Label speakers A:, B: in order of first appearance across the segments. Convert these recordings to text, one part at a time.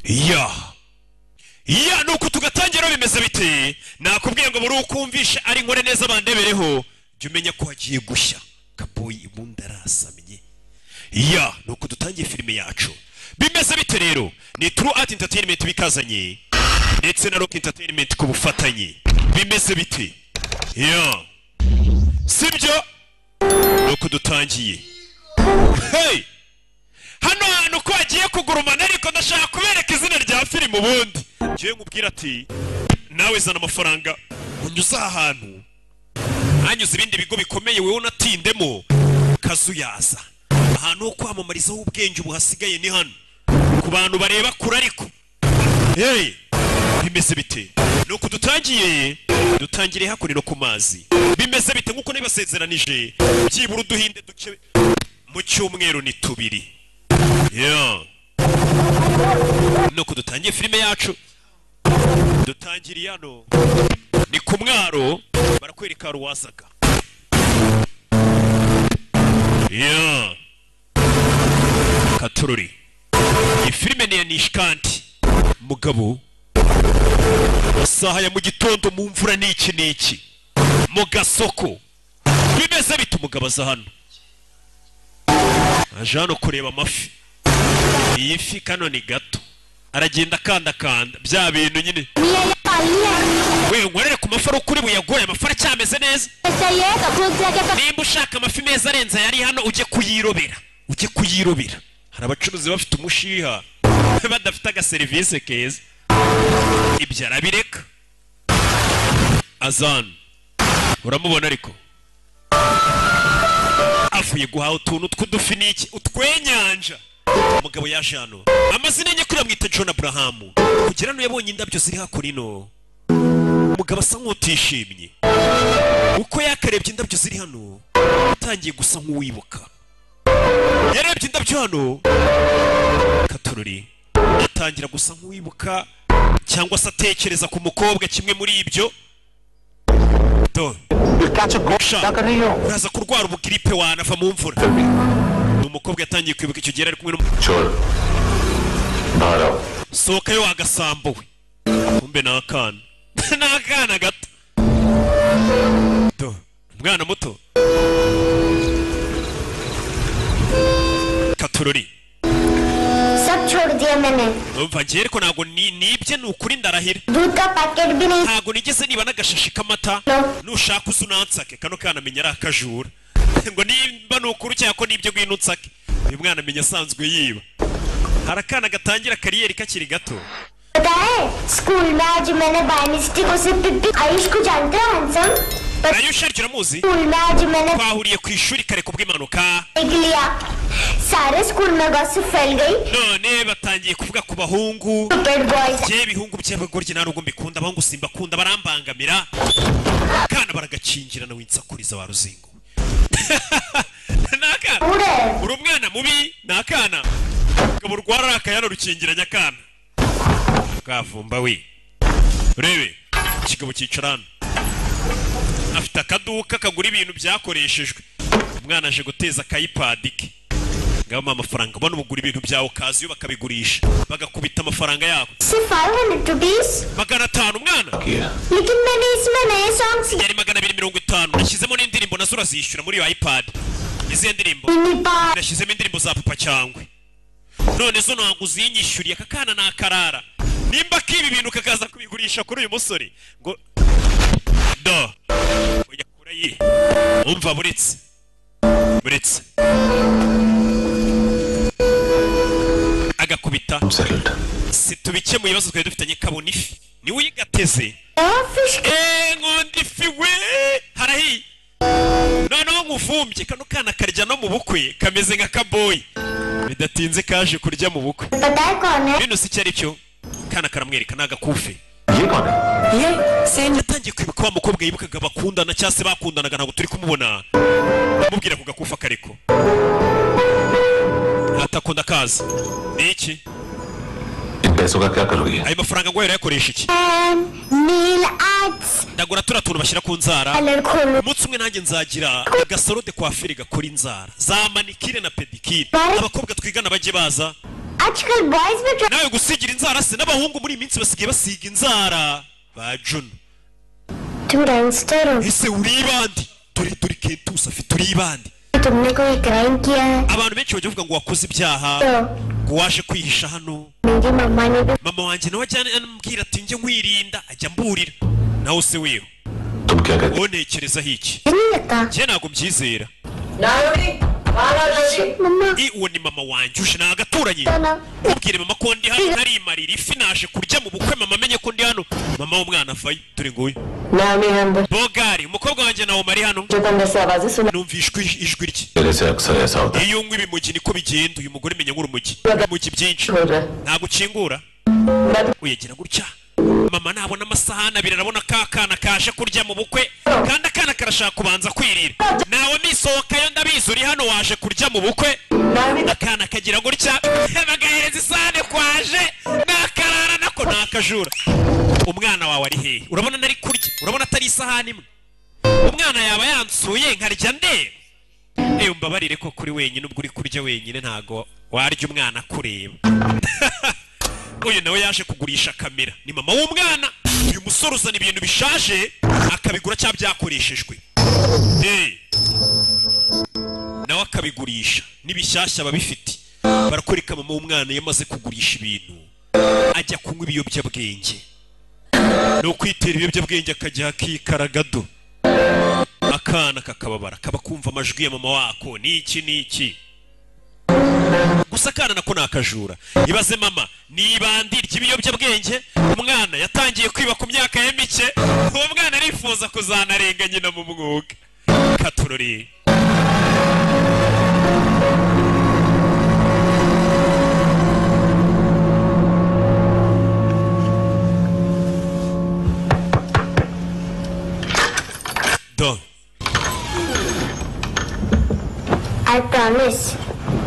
A: ya nuko tugatangira bimeze bite nakubwiye ngo muri ukumvisha ari nkore neza bandebereho jya umenya ko hagiye gushya kaboyi ibundi arasamye ya nuko dutangiye filime yacu bimeze bite rero ni True Art Entertainment bikazanye ndetse na Rock Entertainment ku bufatanye bimeze bite ya sibyo nuko dutangiye hey hano hantu ko agiye kugurumana ariko ndashaka kubereka izina rya filime ubundi ngiye nkubwira ati nawe zana amafaranga unyuza ahantu hanyuze ibindi bigo bikomeye wewe unatindemo kazuyaza ahantu ho kwamamarizaho ubwenge ubu hasigaye ni hano ku bantu bareba kure ariko hey bimeze bite nuko dutangire hakurino ku mazi bimeze bite nkuko nibasezeranije byibura uduhinde duce mu cyumweru ni tubiri nuko dutangiye filime yacu dutangiriye hano ni ku mwaro barakwereka ruwazaga katururi iyi filime ni ya Nishkanti mugabo isaha ya mu gitondo mu mvura n'iki mu gasoko bimeze bite umugabo aza hano aje hano kureba amafi iyi fi kano ni gato aragenda kanda bya bintu nyine we ngorere ku mafaro kuri buyagoye amafara cyameze neza nimba ushaka amafi meza arenza yari hano ujye kuyirobera hari abacuruzi bafite umushiha badafite agaserivisi keza ibyo arabireka azana uramubona ariko avuye guhaha utuntu tw'udufi n'iki utwenyanja umugabo yaje hano amazina ye kuri amwita John Abraham kugira ngo yabonye indabyo ziri hakurino umugabo asa nk'utishimye uko yakarebye indabyo ziri hano atangiye gusa nk'uwibuka yarebye indabyo hano katururi atangira gusa nk'uwibuka cyangwa se atekereza ku mukobwa kimwe muri ibyo uraza kurwara ubugiripe wanava mu mvura umukobwa yatangiye kwibuka icyo gihe ari kumwe sohokayo wagasambuwe kumbe n'akana gato umwana muto katururi umva ngiye ariko ntabwo nibye ni ukuri ndarahira ntabwo nigeze niba n'agashashi k'amata nushaka uza unansake kano kana amenya ari akajura ngo nimba ni ukuri cyangwa ko nibyo ngwino unsake uyu mwana amenya asanzwe yiba hari akana gatangira kariyeri kakiri gato Ayush uramuzi twahuriye ku ishuri kare kubw'impanuka none batangiye kuvuga ku bahungu by'ibihungu by'abagoryi nta nubwo mbikunda abahungu simbakunda barambangamira kana baragakingirana winsakuriza wa ruzingo nakana uri umwana mubi nakana ngabo rwara akayano rukingiranya kana kavumba we urebe kigabo cyicarana afite akaduka kagura ibintu byakoreshejwe umwana aje guteza akayipad ke ngaba amafaranga bano bugura ibintu byawo kaziyo bakabigurisha bagakubita amafaranga yako 500 rupees 500 umwana lekin maine isme naye songs yari 250 nashyizemo n'indirimbo nazo urazishyura muri iyo iPad izi ndirimbo nashyizemo indirimbo za papa cyangwe none zo ntabwo uzinyishyuriye akakana nakarara nimba kibi bintu kakaza kubigurisha kuri uyu musore ngo do uyakura yi umva buretse agakubita situbike mu bibazo twari dufitanye kabona ifi ni uyigateze ngondi ifi we harahi noneho nkuvumbye kano kana karya no mu bukwe kameze nka kaboyi bidatinze kaje kurya mu bukwe bino si cyari cyo kana karamwereka nagakufe yatangiye kwibuka wa mukobwa yibukaga bakundana cyangwa se bakundanaga ntabwo turi kumubona amubwira ku gakufa kariko atakunda kaza ni iki ayo mafaranga ngo yakoresha iki ndagura turatuntu bashyira ku nzara umunsi umwe nanjye nzagira agasaro de coiffure gakora inzara za manikire na pedikire abakobwa twigana bajye baza
B: आजकल बॉयज में
A: nawe gusigira inzara se n'abahungu muri iminsi basigaye basiga inzara ba Juno
B: तुम गैंगस्टर हो
A: ese uri bandi turi Kentusa afite uri bandi
B: तुमने कोई क्राइम किया है
A: abantu benshi bajya bavuga ngo wakoze ibyaha ngo waje kwihisha hano
B: मेरी मम्मा ने भी
A: mama wanjye nawe ajyana anambwira ati njye nkwirinda ajya mburira nawe se weho
C: तुम क्या कहते
A: wonekerezaho iki
B: नहीं लगता
A: njye ntabwo mbyizera
B: मम्मा
A: uwo ni mama wanjye uje nagaturanye
B: ना
A: ubwire mama ko ndi hano ntarimarira ifi naje kurya mu bukwe mama amenye ko ndi hano mama w'umwana afaye turi nguyu Bogari umukobwa wanjye nawe mari hano numvishwe ijwi rye
C: तेरे से अक्सर ऐसा होता है
A: iyo unywa ibimugi niko bigenda uyu mugore menya nk'urumugi ibimugi byinshi ntabwo ukingura uyagira gutya mama nabona amasahani abiri arabona ka kana kaje kurya mu bukwe kandi akana karashaka kubanza kwirira nawe misohokayo ndabizi uri hano waje kurya mu bukwe akana kagira gutya bagahereza isahani kwaje nakarara nako nakajura umwana wawe ari hehe urabona nari kurya urabona atari isahani imwe umwana yaba yansuye nkarya ndeba mbabarire ko kuri wenyine ubwo uri kurya wenyine ntago warya umwana kureba uyu nawe yaje kugurisha kamera ni mama w'umwana uyu musore uzana ibintu bishaje akabigura cyangwa byakoreshejwe nawe akabigurisha n'ibishyashya babifite barakwereka mama w'umwana yamaze kugurisha ibintu ajya kunywa ibiyobyabwenge no kwitera ibiyobyabwenge akajya akikaragado akana kakababara kaba kumva amajwi ya mama wako niki gusa kana nako nakajura ibaze mama nibandi ry'ibiyobyabwenge umwana yatangiye kwiba ku myaka ya mike uwo mwana arifuza kuzanarenga nyina mu mwuga katurori do
B: I promise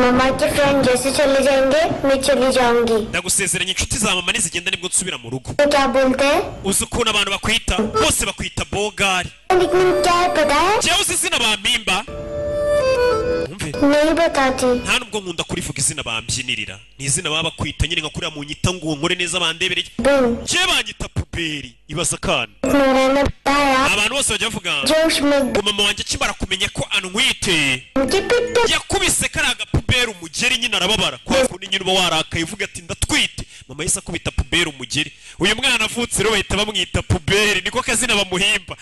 B: मम्मा के फ्रेंड जैसे चले जाएंगे मैं चली जाऊंगी
A: ndagusezeranya inshuti za mama nizigenda nibwo nsubira mu rugo
B: तो क्या बोलते हैं
A: uzi ukuntu abantu bakwita bose bakwita Bogari
B: लेकिन क्या है पता है
A: jewe uzi izina bampimba umve
B: नहीं बताती
A: nta nubwo nkunda kurivuga izina bambyinirira ni izina baba bakwita nyine nka kuriya mu nyita ngo nkore neza bandebereye
B: boom
A: je banyita puberi ibaza kana
B: मेरे ने बताया
A: abantu bose bajya bavuga
B: जोश में
A: ngo mama wanjye akimara kumenya ko antwite
B: मुझे पिट
A: yakubise kariya gapuberi umugeri nyine arababara kwa kundi nyine uba warakaye uvuga ati ndatwite mama yise akubita puberi umugeri uyu mwana avutse rero bahita bamwita puberi niko kazina bamuhimba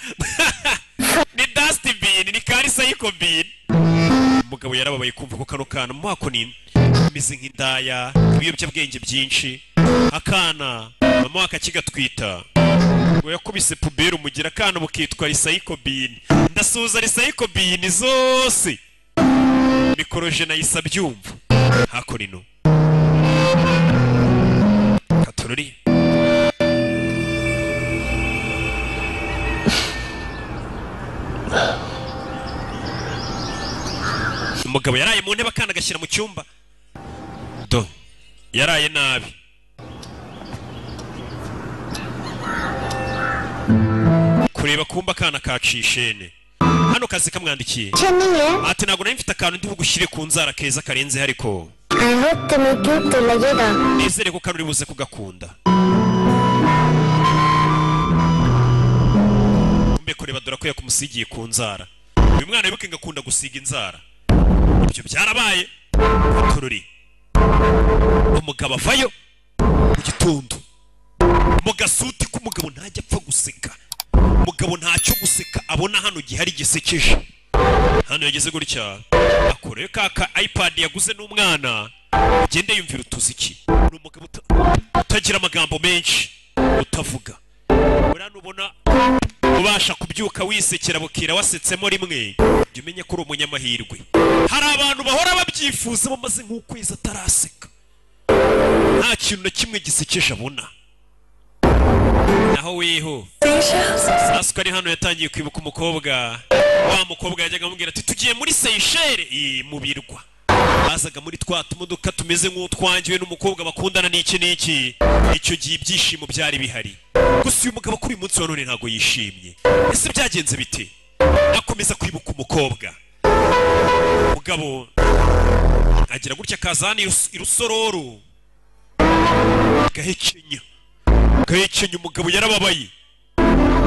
A: ni dustbin ni karisa y'ikobin umugabo yarababaye kumva ko kano kana mu mwako ni imizi nk'indaya ibiyobyabwenge byinshi akana mama wakakigatwita ngo yakubise puberi umugira akana bukitwa risayikobin ndasuhuza risayikobin zose mikoroje nayisa byumva hakorino katurori umugabo yaraye mu ntebe akana agashyira mu cyumba do yaraye nabi kureba kumba akana kacishene hano kazi kamwandikiye
B: अच्छा नहीं है
A: ati ntabwo nari mfite akantu ndi bugushyire ku nzara keza karenze ariko
B: I hope तुम्हें क्यूट तो लगेगा
A: nizere ko kano uri buze kugakunda kumbe kureba dore ko yakumusigiye ku nzara uyu mwana wibuke ngakunda gusiga inzara ibyo byarabaye tururi umugabo avayo mu gitondo mu gasuti k'umugabo ntajya apfa guseka umugabo ntacyo guseka abona hano gihari gisekeje hano yageze gutya akorewe kaka iPad yaguze n'umwana ugende yumvira utuziki ni umugabo utagira amagambo menshi utavuga urana ubona ubasha kubyuka wisekera bukira wasetsemo rimwe jya umenya ko uri umunyamahirwe hari abantu bahora babyifuza bamaze nk'ukwezi ataraseka nta kintu na kimwe gisekeje abona naho weho sasuka ari hano yatangiye kwibuka umukobwa wa mukobwa yajyaga amubwira ati tugiye muri Seychelles mu birwa bazaga muri twa tumodoka tumeze nk'utwangiwe n'umukobwa bakundana n'iki icyo gihe ibyishimo byari bihari gusa uyu mugabo kuri uyu munsi wa none ntabwo yishimye ese byagenze bite akomeza kwibuka umukobwa umugabo agira gutya akazana irusororo gahekenya umugabo yarababaye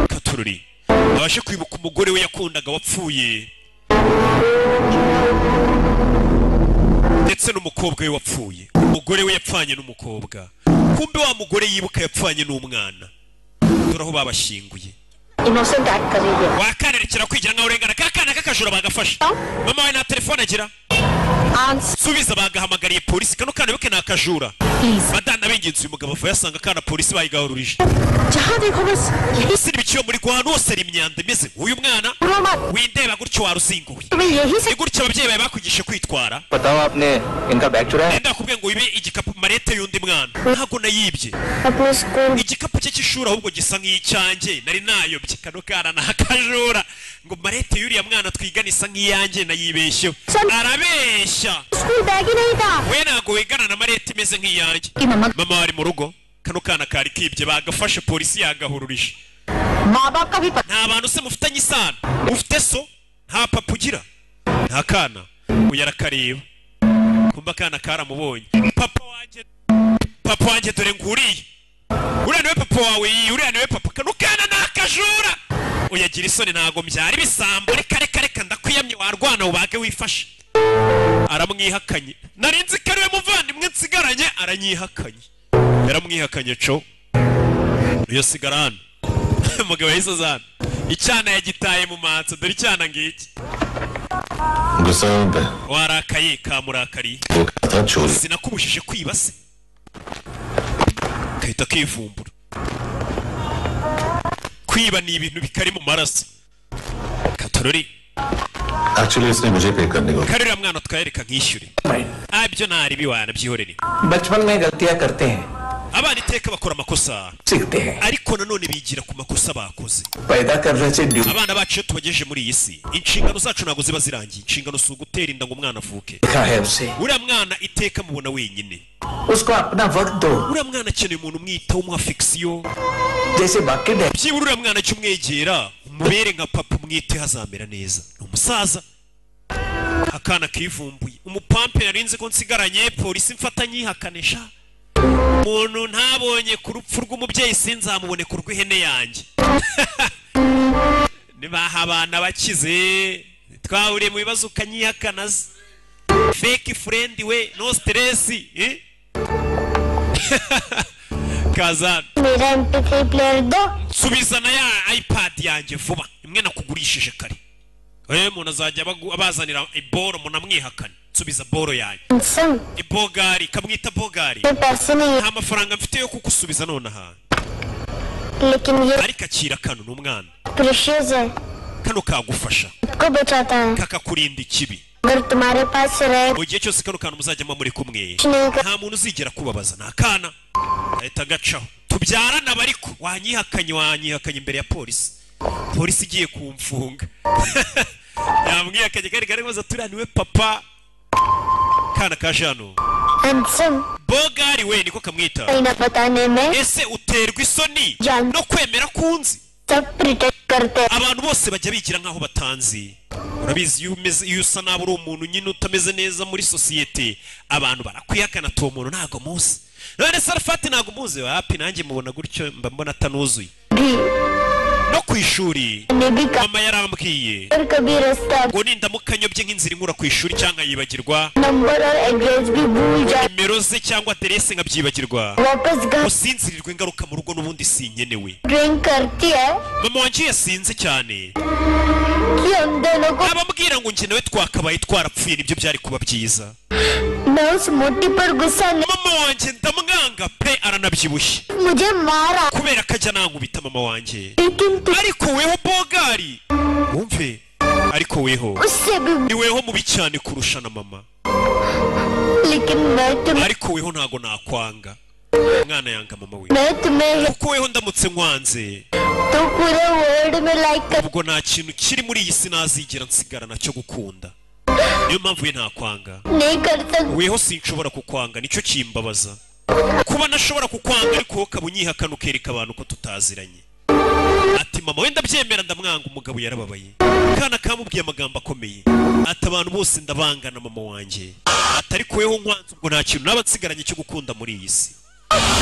A: Katururi abashe kwibuka umugore we yakundaga wapfuye ndetse n'umukobwa we wapfuye umugore we yapfanye n'umukobwa kumbe wa mugore yibuka yapfanye n'umwana turaho babashinguye
B: innocent act कर रही है
A: wakanerekera kwigira nka urengana kakana kakajura bagafasha mama we na telefone agira subiza bagahamagariye polisi kano kana bike nakajura badana binginze uyu mugabo avuye asanga kana polisi bayigahururije
B: जहाँ देखो बस यही
A: siri biciyo muri kwa hose ari imyanda imeze uyu mwana windeba gutyo waruzinguye
B: तुम्हें यही से
A: gutyo ababyeyi bawe bakugishe kwitwara
D: बताओ आपने इनका बैग चुराया
A: nenda kubwiye ngo ibe igikapu marete y'undi mwana ntago nayibye
B: अपने school
A: igikapu cye cy'ishuri ahubwo gisa nk'icyanjye nari nayobye kano kana nakajura ngo marete y'uriya mwana twigana isa nk'iyanjye nayibeshyeho arabeshya
B: school bag ही नहीं था
A: we ntago wigana na marete imeze nk'iyanjye
B: कि मम्मा
A: mama wari mu rugo kano kana kari kibye bagafashe polisi yagahururije
B: माँ बाप का भी पता
A: nta bantu se mufitanye isano ufite so nta papa ugira nta kana uyu arakareba kumva akana karamubonye papa wanjye dore nguriye uriya niwe papa wawe uriya niwe papa kano kana ni akajura uyagira isoni ntago mbyara ibisambo reka ndakwiyamye warwana ubage wifashe aramwihakanye narinzi ko ariwe muvandimwe nsigaranye aranyihakanye yaramwihakanye co iyo sigara hano umugabo yahise azana icyana yagitaye mu matso dore icyana ngiki
C: गुस्सा
A: warakaye kamurakariye
C: वो था चोरी
A: sinakubujije kwiba se kahita kivumbura kwiba ni ibintu bikari mu maraso Katururi
C: actually इसने मुझे पे करने को
A: karira mwana twayereka nkishyure abyo ntari biwana byihorere
D: बचपन में गलतियां करते हैं
A: abana iteka bakora amakosa
D: सीखते हैं
A: ariko nanone bigira ku makosa bakoze
D: पैदा कर रहे से duty
A: abana bacu iyo tubagejeje muri iyi si inshingano zacu ntabwo ziba zirangiye inshingano si ugutera inda ngo umwana avuke
D: देखा है उसे
A: uriya mwana iteka mubona wenyine
D: उसको अपना वक्त दो
A: uriya mwana akeneye umuntu umwitaho umuha affection
D: जैसे बाकी dad
A: byibura uriya mwana jya umwegera umubere nka papa umwiteho azamera neza ni umusaza akana kivumbuye umupampe narinzi ko nsigaranye polisi mfata nyihakanisha umuntu ntabonye ku rupfu rw'umubyeyi sinzamubone ku rw'ihene yanjye nibaha abana bakize twahuriye mu bibazo ukanyihakana se fake friend we no stress kazana
B: मेरा MP3 player दो
A: subizana ya iPad yanjye vuba imwe nakugurishije kare umuntu azajya abazanira iboro munamwihakana subiza boro yanjye
B: सम
A: ibogari kamwita bogari
B: में पैसे नहीं
A: nta mafaranga mfite yo kugusubiza nonaha
B: लेकिन ये
A: ariko akira kano n'umwana
B: precious है
A: kano kagufasha
B: को बचाता है
A: kakakurinda ikibi
B: अगर तुम्हारे पास रहे
A: mu gihe cyose kano kantu muzajyamo muri kumwe
B: नहीं कर
A: nta muntu uzigera kubabaza ni akana ahita agacaho tubyarana bariko wanyihakanye imbere ya polisi igiye kumfunga yamwihakanye kari maze turaniwe papa kana kaje hano
B: handsome
A: bogari we niko kamwita
B: कहीं ना बताने में
A: ese uterwa isoni
B: Jan-
A: no kwemera kunzi
B: सब प्रिटेक्ट करते हैं
A: abantu bose bajya bigira nkaho batanzi urabizi iyo usa nabi uri umuntu nyine utameze neza muri sosiyete abantu barakwihakana ati uwo muntu ntago muzi none Sarafati ntago muzi wapi nanjye mubona gutyo mba mbona atanuzuye
B: भी
A: no ku ishuri
B: ने भी
A: mama yarambwiye
B: और कभी रास्ता
A: ngo nindamuka nyobye nk'inzira inkura ku ishuri cyangwa yibagirwa
B: number और एड्रेस भी भूल जाए
A: nimero ze cyangwa aderese nkabyibagirwa
B: वापस घर
A: usinzirirwe ingaruka mu rugo n'ubundi sinkenewe
B: drink करती है
A: mama wanjye yasinze cyane
B: कि हम दोनों को
A: abambwira ngo njye nawe twakabaye twarapfuye nibyo byari kuba byiza
B: मैं उस मोटी पर गुस्सा नहीं
A: mama wanjye ndamwanga pe aranabyibushye
B: मुझे मारा
A: kubera ko ajya nankubita mama wanjye
B: लेकिन तू
A: ariko weho bogari wumve ariko weho
B: उससे भी
A: ni weho mubi cyane kurusha na mama
B: लेकिन मैं तुम्हें
A: ariko weho ntago nakwanga umwana yanga mama we
B: मैं तुम्हें
A: kuko weho ndamutse nkwanze
B: तो पूरे वर्ल्ड में लाइक कर
A: ubwo nta kintu kiri muri iyi si nazigera nsigarana cyo gukunda niyo mpamvu we ntakwanga
B: नहीं कर सकती
A: weho sinshobora kukwanga nicyo kimbabaza kuba nashobora kukwanga ariko wowe ukaba unyihakana ukereka abantu ko tutaziranye ati mama wenda byemera ndamwanga umugabo yarababaye kana kamubwiye amagambo akomeye ati abantu bose ndabangana mama wanjye ati ariko weho nkwanze ubwo nta kintu naba nsigaranye cyo gukunda muri iyi si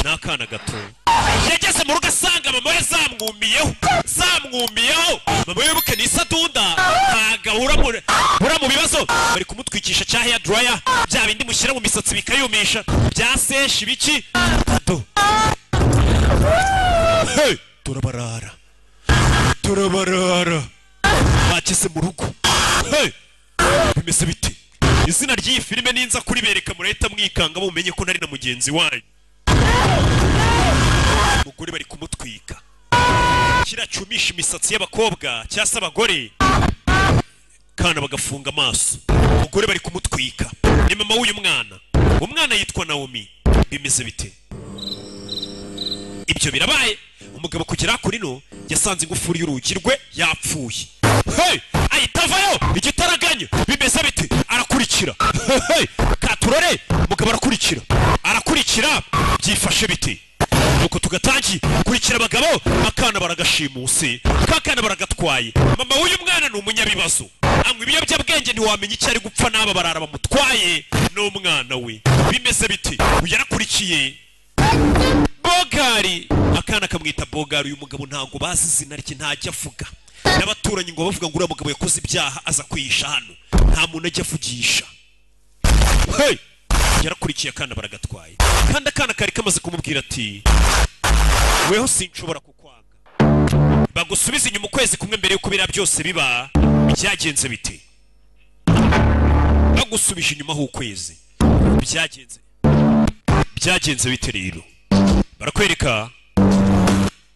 A: n'akana gato yageze mu rugo asanga mama we zamwumiyeho mama we wibuke ni isadunda ntagahura mu bibazo bari kumutwikisha cya hair dryer bya bindi mushyira mu misatsi bikayumisha bya seshi biki hey turabarara bageze mu rugo hey bimeze bite izina ry'iyi filime ninza kuribereka murahita mwikanga mumenye ko nari na mugenzi wanyu umugore bari kumutwika kiracumisha imisatsi y'abakobwa cyangwa se abagore kana bagafunga amaso umugore bari kumutwika ni mama w'uyu umwana yitwa Naomi bimeze bite ibyo birabaye umugabo kugera kuri no yasanze ingufuri y'urugi rwe yapfuye hey ayitavayo igitaraganya bimeze bite arakurikira hey katurore umugabo arakurikira byifashe bite nuko tugatangi kurikira abagabo akana baragashimuse kakana baragatwaye mama w'uyu mwana ni umunyabibazo anywa ibiyobyabwenge ntiwamenya icyo ari gupfa n'aba barara bamutwaye n'umwana we bimeze bite yarakurikiye Bogari akana kamwita Bogari uyu mugabo ntago bazi izina rye ntajya avuga n'abaturanyi ngo bavuga ngo uriya mugabo yakoze ibyaha aza kwihisha hano nta muntu ajya avugisha hey yarakurikiye akana baragatwaye kandi akana kari kamaze kumubwira ati weho sinshobora kukwanga bagusubiza inyuma ukwezi kumwe mbere yuko bira byose biba byagenze bite bagusubije inyuma ho ukwezi byagenze bite rero barakwereka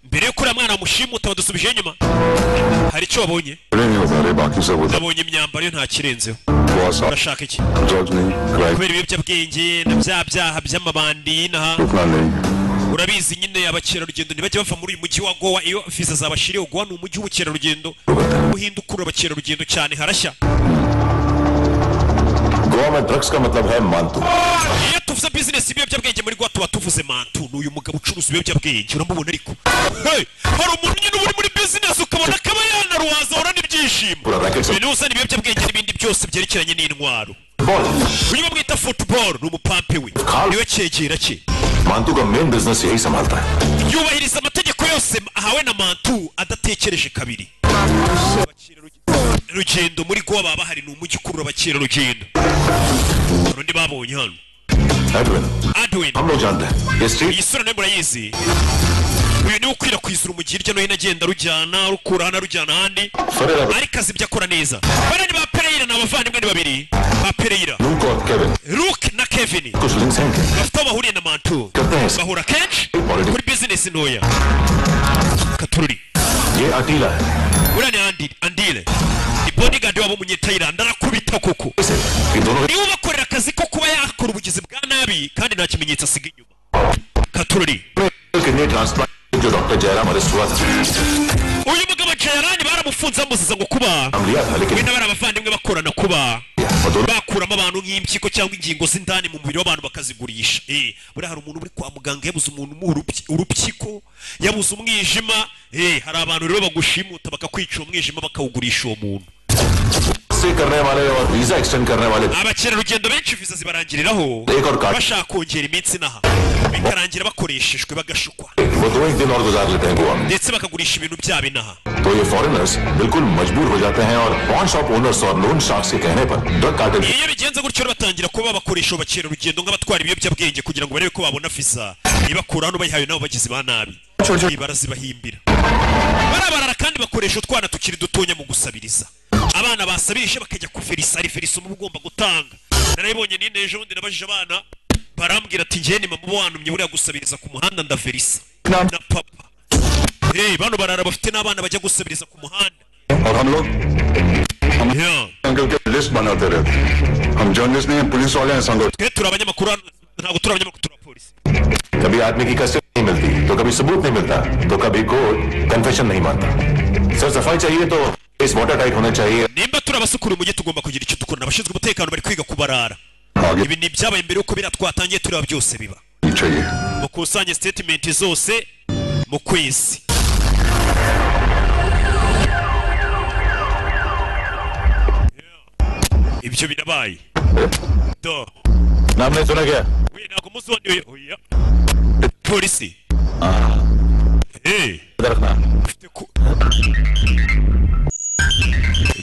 A: mbere yuko uriya mwana mushimuta badusubije inyuma hari icyo wabonye nabonye imyambaro yo nta kirenzeho urashaka iki kubera ibiyobyabwenge na bya byaha by'amabandi n'aha urabizi nyine abakerarugendo ntibajya bava muri uyu mujyi wa Goa iyo viza zabashiriye Goa ni umujyi w'ubukerarugendo uhinda ukurura abakerarugendo cyane harashya
C: Goa में ड्रग्स का मतलब है मांतू
A: iyo tuvuze business ibiyobyabwenge muri Goa tuba tuvuze mantu n'uyu mugabo ucuruza ibiyobyabwenge uramubona ariko hey hari umuntu nyine uri muri business ukabona kaba yanaruwaza urana ibyishimo ibintu usa ibiyobyabwenge n'ibindi byose byerekeranye n'intwaro uyu bamwita football ni umupampe we niwe cyegera cye
C: मांतू का main business यही संभालता है
A: yubahiriza amategeko yose ahawe na mantu adatekereje kabiri rugendo muri Goa baba hari n'umujyi kurura abakerarugendo urundi babonye hano Edwin
C: हम लोग जानते हैं ये street
A: iyi sura nayo murayizi uyu ni ukwirakwizira umujyi hirya no hino agenda rujyana rukura hano rujyana ahandi ariko azi ibyo akora neza bano ni ba Pereira ni abavandimwe ni babiri ba Pereira Luke na Kevin bafite aho bahuriye na mantu bahura kenshi kuri business ntoya katururi
C: ये अटीला है
A: uriya ni Andile ni bodyguard wabo umunyethailand arakubita koko niwe ubakorera akazi ko kuba yakora ubugizi bwa nabi kandi nta kimenyetso asiga inyuma katururi
C: जो डॉक्टर जयराम अरेस्ट हुआ था
A: uyu mugabo Jayarani baramufunze bamuziza ngo kuba we n'abari abavandimwe bakorana kuba bakuramo abantu nk'impyiko cyangwa ingingo z'indani mu mubiri w'abantu bakazigurisha buri hari umuntu uri kwa muganga yabuze umuntu mu urupyiko yabuze umwijima hari abantu rero bagushimuta bakakwica umwijima bakawugurisha uwo muntu
C: करने वाले और visa extend करने वाले
A: abakerarugendo benshi viza zibarangiriraho bashaka kongera iminsi naha bikarangira bakoreshejwe bagashukwa
C: वो 2 दिन और गुजार लेते हैं गोवा में
A: ndetse bakagurisha ibintu byabo inaha
C: तो ये फॉरेनर्स बिल्कुल मजबूर हो जाते हैं और पॉन शॉप ओनर्स और लोन शार्क्स के कहने पर drug cartel
A: iyo bigenze gutyo batangira kuba bakoresha abakerarugendo nk'abatwara ibiyobyabwenge kugira ngo barebe ko babona viza ibakura hano bayihawe nabo bagizi ba nabi barazibahimbira barabarara kandi bakoresha utwana tukiri dutonya mu gusabiriza abana basabishe bakajya kuverisa referisa mu ugomba gutanga narayibonye nine ejo bundi nabajije abana barambwira ati njye ni mama wantumye buriya gusabiriza ku muhanda ndaverisa na papa bano barara bafite n'abana bajya gusabiriza ku muhanda
C: और हम लोग अंकल के लिस्ट बनाते रहते हम जर्नलिस्ट नहीं पुलिस वाले हैं संगठन
A: twe turi abanyamakuru ntabwo turi abanyamakuru turi abapolisi
C: कभी आदमी की कस्टडी नहीं मिलती तो कभी सबूत नहीं मिलता तो कभी कोर्ट कन्फेशन नहीं मानता सर सफाई चाहिए तो इस वाटर टाइट होना चाहिए
A: nimba turi abasukura umujyi tugomba kugira icyo dukora abashinzwe umutekano bari kwiga kubarara ibi ni byabaye mbere yuko biratwatangiye tureba byose biba
C: चाहिए
A: mukusanye statement zose mu kwezi ibyo birabaye do
C: नाम नहीं सुना क्या
A: we ntabwo muzi uwo oya polisi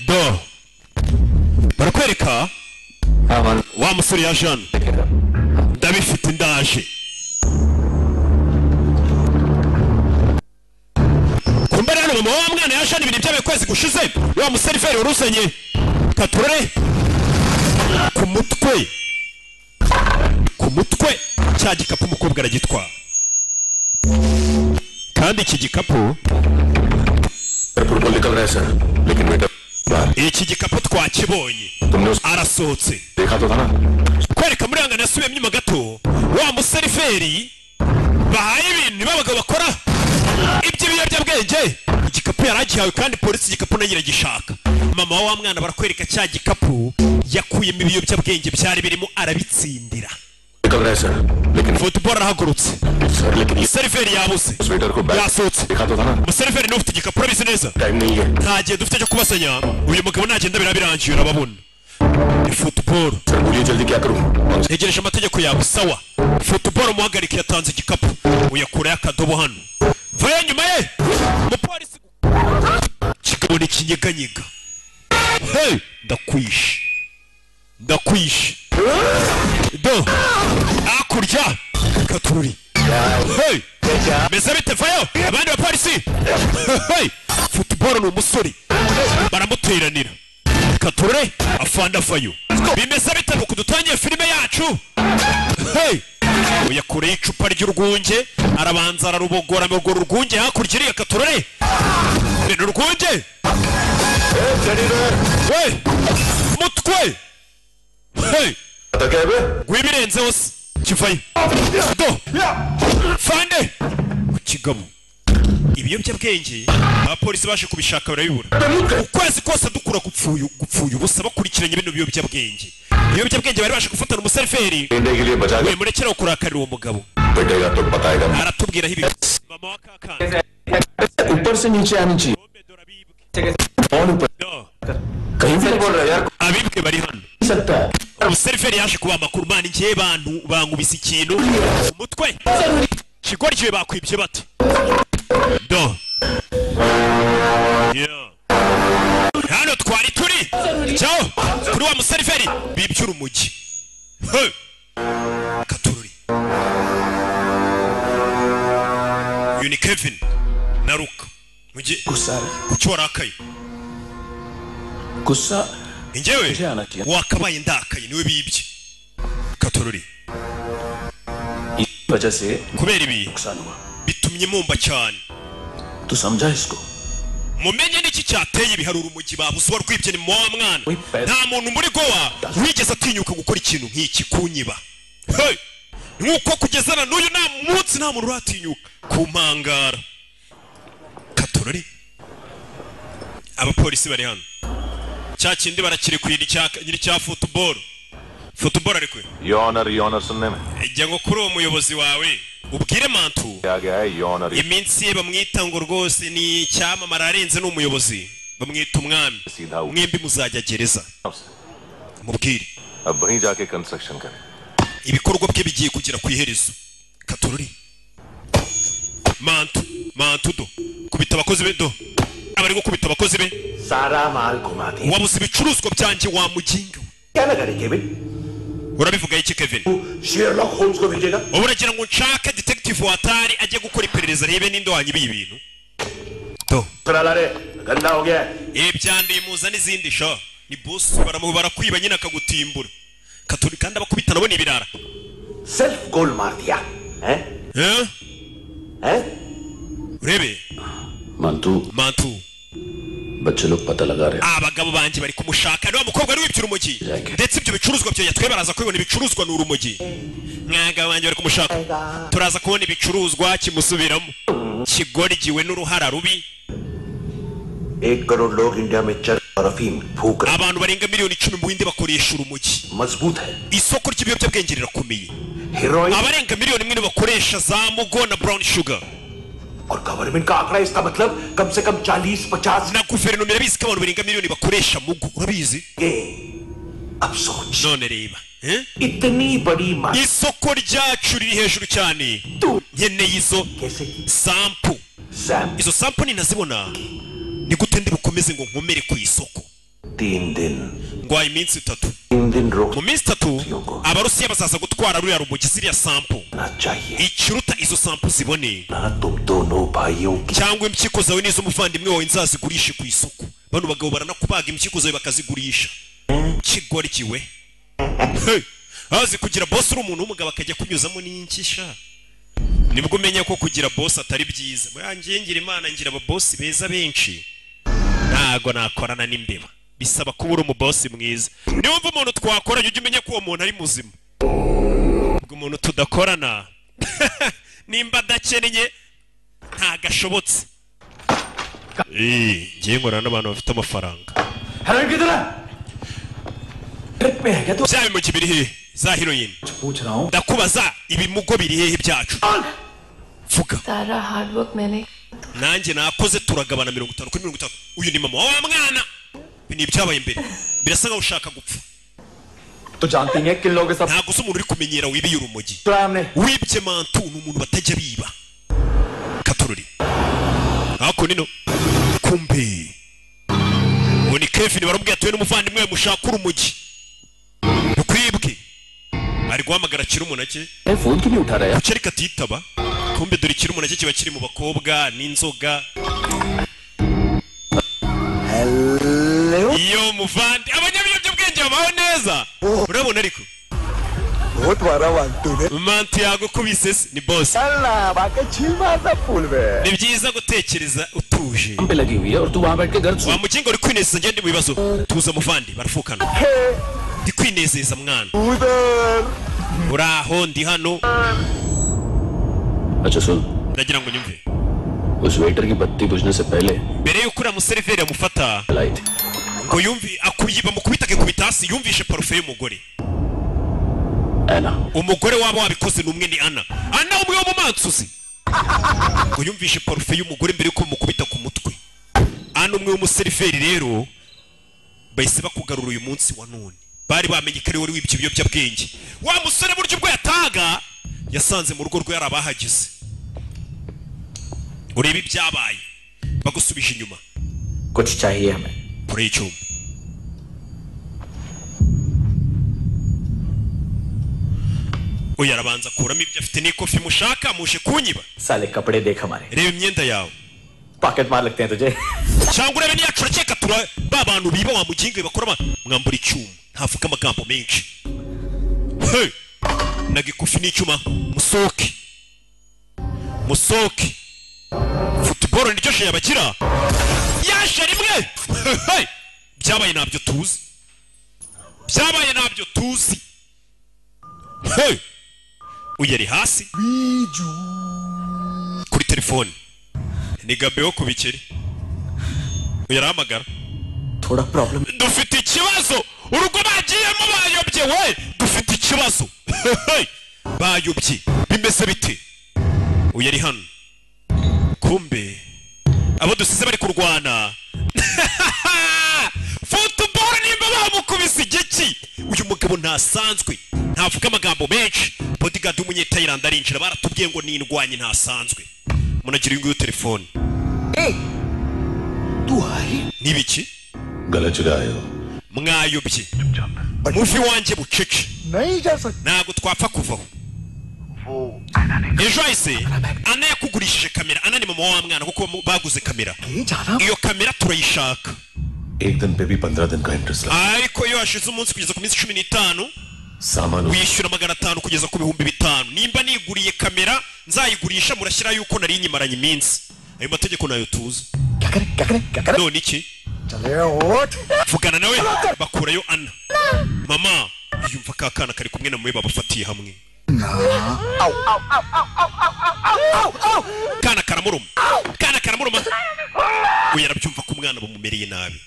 A: do barakwereka wa musore ya Jean ndabifite ndaje kumbere hano mama wa mwana ya Jean ibintu byabaye kwezi gushize wa museriveri waruzanye katurore ku mutwe cya gikapu umukobwa aragitwara kandi iki gikapu iki gikapu twakibonye arasohotse kwereka muri hanga nasubiyemo inyuma gato wa museriveri bahaye ibintu b'abagabo bakora iby'ibiyobyabwenge igikapu yaragihawe kandi polisi igikapu nayo iragishaka mama wa mwana barakwereka cya gikapu yakuyemo ibiyobyabwenge byari birimo arabitsindira football arahagurutse seriveri yabuze yasohotse umuseriveri niwe ufite igikapu urabizi neza nta gihe dufite cyo kubasanya uyu mugabo nagenda birabirangiye urababona ni football yegereje amategeko yawe sawa football umuhagarike yatanze igikapu uyakurayo akadobo hano vayo nyuma ye umupolisi kigabo ni kinyeganyega hey ndakwishe do akurya katururi hey meze bite vayo abandi bapolisi hey football ni umusore baramuteranira katurure afanda vayo bimeze bite nuko dutangiye filime yacu hey uyakureye icupa ry'urwunge arabanza ararubogora amogora urwunge hakurya iriya katurure ni urwunge hey mutwe hey gwibirenze hose kivayo do fande kigabo ibiyobyabwenge abapolisi baje kubishaka barabibura ukwezi kose dukura gupfuye ubusa bakurikiranye bino biyobyabwenge bari baje gufatana umuseriveri we murekera kurakarira uwo mugabo aratubwiraho ibi mama wa kakana
D: ऊपर से नीचे आनी चाहिए कहीं से बोल रहा है यार
A: abibwe bari hano
D: सकता है
A: umuseriveri yaje kuba amakuru mani ngiye bantu bankubise ikintu umutwe kigoryiwe bakwibye bate do hano twari turi cyaho kuri wa museriveri bibyura umujyi katururi uyu ni Kevin na Luka mujye kucyo warakaye
D: गुस्सा
A: ingewe wakabaye ndakaye niwe bibye katururi
D: वजह से
A: kubera ibi
D: नुकसान हुआ
A: bitumye mumba cyane
D: तू समझा इसको
A: mumenye niki cyateye ibiharura umujyi babuze warwibye ni mu wa mwana nta muntu muri goa wigeze atinyuka gukora ikintu nk'iki kunyiba hey nuko kugezana n'uyu nta munsi nta muntu uratinyuka kumpangara katururi abapolisi bari hano cya kindi barakiri kwiri cya football ariko
C: योनर सुनने में
A: ijya ngo kuri uwo muyobozi wawe ubwire mantu
C: क्या गया है योनर
A: iminsi ye bamwita ngo rwose ni cyamamara arenze n'umuyobozi bamwita umwami mwembi muzajya gereza mubwire
C: अब वहीं जाके कंस्ट्रक्शन करें
A: ibikorwa bye bigiye kugera ku iherezo katururi mantu do kubita abakozi be do abari gukubita abakozi be
D: सारा माल घुमा दिया
A: wabuze ibicuruzwa byanjye wa muginga
D: क्या लगा रही Kevin
A: urabivuga iki Kevin
D: Sherlock Holmes को भेजेगा
A: ubu uragira ngo nshake detective watari ajye gukora iperereza rebe ninde wanyibiye ibintu do
D: चला रे गंदा हो गया
A: ibyanduye muza n'izindi sho ni boss barakwiba nyine akagutimbura katuri kandi abakubita nabo ni ibirara
D: सिर्फ गोल मार दिया हैं
A: urebe mantu
D: बच्चे लोग पता लगा रहे हैं
A: abagabo banje bari kumushaka niwe mukobwa ari wibyura umujyi ndetse ibyo bicuruzwa byo yatwe baraza kubibona ibicuruzwa ni urumujyi mwagabo banje bari kumushaka turaza kubona ibicuruzwa kimusubiramo kigoryiwe n'uruhara rubi
D: 1 करोड़ लोग इंडिया में चरस और अफीम फूक रहे
A: abantu barenga miliyoni 10 mu Buhinde bakoresha urumujyi
D: मजबूत है
A: isoko ry'ibiyobyabwenge rirakomeye
D: heroine
A: abarenga miliyoni 1 bakoresha za mugo na brown sugar
D: और गवर्नमेंट का आंकड़ा इसका मतलब कम से कम 40-50
A: na guverinoma irabizi ko abantu barenga miliyoni bakoresha mugo urabizi
D: अब सोच
A: none reba
D: इतनी बड़ी market
A: isoko ryacu riri hejuru cyane nkeneye izo sample izo sample ninazibona ni gute ndi bukomeze ngo nkomere ku isoko
D: 3 दिन
A: ngwaye iminsi 3
D: 3 दिन रोक
A: mu minsi 3 abarusiya bazaza gutwara ruriya rumogi ziriya sample ikiruta izo sample zibone
D: तुम दोनों भाइयों की
A: cyangwa impyiko zawe n'izo muvandimwe wawe nzazigurishe ku isoko bano bagabo baranakubaga impyiko zawe bakazigurisha kigori kiwe azi kugira boss uri umuntu w'umugabo akajya kunyuzamo n'inkisha nibwo umenya ko kugira boss atari byiza yangiye ngira imana ngira aba boss beza benshi ntago nakorana n'imbeba bisaba kuba uri umubosi mwiza niyo mva umuntu twakoranye ujye umenya ko uwo muntu ari muzima ubwo umuntu tudakorana nimba adakeneye ntagashobotse ngiye nkorana n'abantu bafite amafaranga bya bimugi biri hehe za heroine ndakubaza ibimugo biri hehe byacu vuga
E: सारा hard work मैंने
A: nanjye nakoze turagabana 50 kuri 50 uyu ni mama wa mwana ni ibyabaye imbere birasa nkaho ushaka gupfa
F: तो जानती हैं किन लोगों के साथ
A: ntago se umuntu uri kumenyera wibiye urumogi
F: हमने
A: wibye mantu ni umuntu batajya biba katururi hako nino kumbe ni Kevin barambwiye atuye n'umuvandimwe mushaka urumogi ukwibwe ari guhamagara kiri umunake
F: phone क्यों नहीं उठा रहा है
A: kuki katitaba kumbe dore kiri umunake kiba kiri mu bakobwa n'inzoga iyo muvandi abanyabiyobyabwenge babaho neza urabona ariko
F: बहुत बड़ा वांटू ने
A: mantu yagukubise ni boss
F: अल्लाह बाकी छीमा सा फूल में
A: ni byiza gutekereza utuje
F: पे लगी हुई है और तू वहां बैठ के घर
A: wa mugingo uri kwinezeza ngende mu bibazo tuza muvandi barafukana ndi kwinezeza mwana
F: उधर
A: uraho ndi hano
F: अच्छा सुन
A: ndagira ngo nyumve
F: उस वेटर की बत्ती बुझने से पहले
A: mbere yuko uriya museriveri amufata
F: लाई थी
A: ngo yumvi akuyiba mukubitake kubita hasi yumvishe parufe y'umugore
F: ऐना
A: umugore waba wabikoze numwe ni ana umwe wo mu mansuzi ngo yumvishe parufe y'umugore mbere yuko mukubita ku mutwe umwe w'umuseriveri rero bahise bakugarura uyu munsi wa none bari bamenye ko ari wari wibye ibiyobyabwenge wa musore buryo ubwo yataga yasanze mu rugo rwe yari abahagize urebe ibyabaye bagusubije inyuma
F: कुछ चाहिए हमें
A: kure y'icyuma uyu arabanza akuramo ibyo afite n'ikofi mushaka muje kunyiba
F: साले कपड़े देख हमारे
A: reba imyenda yawe
F: pocket मार लगते हैं तुझे
A: cyangwa urebe niyacu urakeka tura ba bantu biba wa mugingo bakora mwambura icyuma ntavuga amagambo menshi hey nagikufi n'icyuma musoke football niryo she yabagira yaje rimwe hey byabaye nabyo tuzi hey uyari hasi kuri telefone ni Gabeho kubikeri uyarahamagara
F: थोड़ा problem
A: dufite ikibazo urugo bagiyemo bayobye we dufite ikibazo bayobye bimeze bite uyari hano kumbe abo dusize bari kurwana football nimba bamukubise igiki uyu mugabo ntasanzwe ntavuga amagambo menshi bodyguard w'umunyethailand arinjira baratubwiye ngo nindwanye ntasanzwe munagira ingo telefone
F: तू आई
A: nibiki
C: गलत जगह आए हो
A: mwayobye muvi wanjye bucece
F: नहीं जा सकता
A: ntago twapfa kuvaho ejo hahise ana yakugurishije kamera ana ni mama wa mwana kuko baguze kamera iyo kamera turayishaka
C: एक दिन पे भी 15 दिन का इंटरेस्ट लगा
A: ariko iyo hashize umunsi kugeza ku minsi 15
C: सामान
A: wishyura 500 kugeza ku 5,000 nimba niguriye kamera nzayigurisha murashyira yuko nari nyimaranye iminsi ayo mategeko nayo tuzi
F: क्या करे
A: none iki
F: चले ओट
A: vugana nawe bakurayo ana mama yumva ka kana kari kumwe na mwe babafatiye hamwe kana karamuruma uyu arabyumva ko umwana bamumereye nabi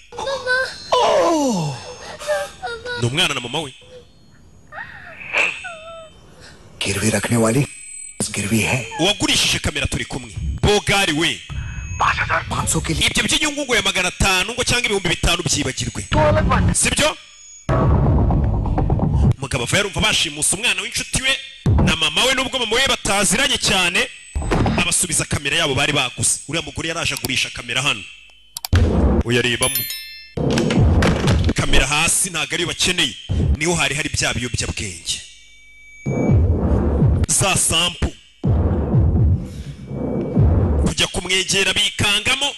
A: ni umwana na mama we
F: गिरवी रखने वाली गिरवी है
A: uwagurishije kamera turi kumwe bogari we
F: 5,500 के लिए
A: ibyo by'inyungu ngo ya 500 ngo cyangwa 5,000 byibagirwe sibyo umugabo ava yarumva bashimusa umwana w'inshuti we na mama we nubwo mama we bataziranye cyane abasubiza kamera yabo bari baguze uriya mugore yaraje agurisha kamera hano uyarebamo kamera hasi ntago ari bakeneye niho hari bya biyobyabwenge za sampu kujya kumwegera bikangamo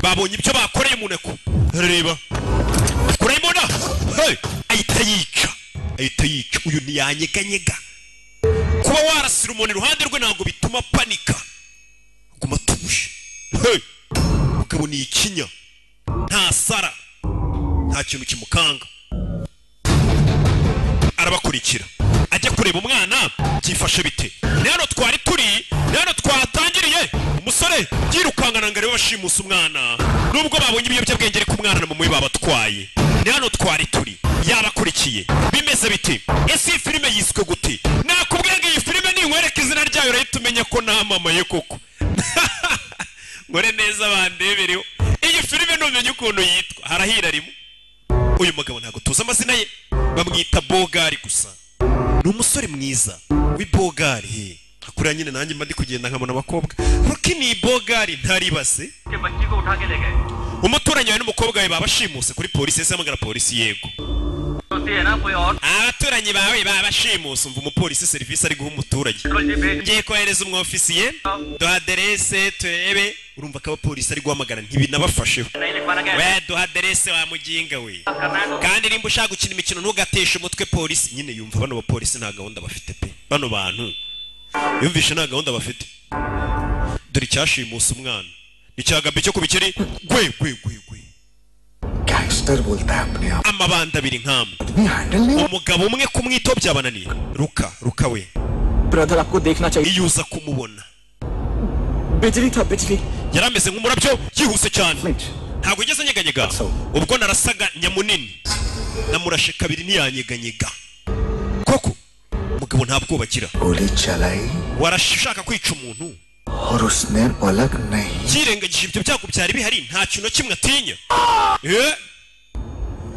A: babonye ibyo bakoreye umuneko reba kurayimona ahita yica uyu ntiyanyeganyega kuba warasira umuntu iruhande rwe ntabwo bituma panika guma tuje mugabo ni ikinya nta sara nta kintu kimukanga arabakurikira ajya kureba umwana byifashe bite nero twari turi nero twatangiriye umusore yirukangana ngo arebe bashimusa umwana nubwo babonye ibiyobyabwenge ariko umwana na mama we babatwaye nero twari turi yabakurikiye bimeze bite ese iyi filime yiswe gute nakubwiye ngo iyi filime ninkwereka izina ryayo urahita umenya ko namamaye koko ngore neza bandebereho iyi filime numenye ukuntu yitwa harahira rimwe uyu mugabo ntabwo tuzi amazina ye bamwita Bogari gusa ni umusore mwiza w'Ibogari akuriya nyine nanjye mba ndi kugenda nkabona abakobwa ruki ni Bogari ntaribase umuturanyi we n'umukobwa we babashimuse kuri polisi ese amagara polisi yego abaturanyi bawe babashimuse umva umupolisi serivisi ari guha umuturage ngiye kohereza umwofisiye duha aderese turebe urumva ko abapolisi ari guhamagara ntibinabafasheho we duha aderese wa muginga we kandi nimba ushaka gukina imikino ntugateshe umutwe polisi nyine yumva bano bapolisi nta gahunda bafite pe bano bantu yumvishe nta gahunda bafite dore icyashimusa umwana icyagabye cyo kubikeri gwe
F: gangster बोलता है अपने आप
A: amabanda abiri nk'amwe
F: handle नहीं
A: umugabo umwe kumwitaho byabananiye ruka we
E: brother आपको देखना चाहिए
A: iyuza kumubona
E: बिजली था बिजली
A: yarameze nk'umurabyo yihuse cyane ntabwo igeze nyeganyega ubwo narasaga nyamunini namurashe kabiri ntiyanyeganyega koko umugabo nta bwoba agira
F: गोली चलाई
A: warashaka kwica umuntu
F: और उसने पलक नहीं
A: yirengagije ibyo byago byari bihari nta kintu kimwe atinya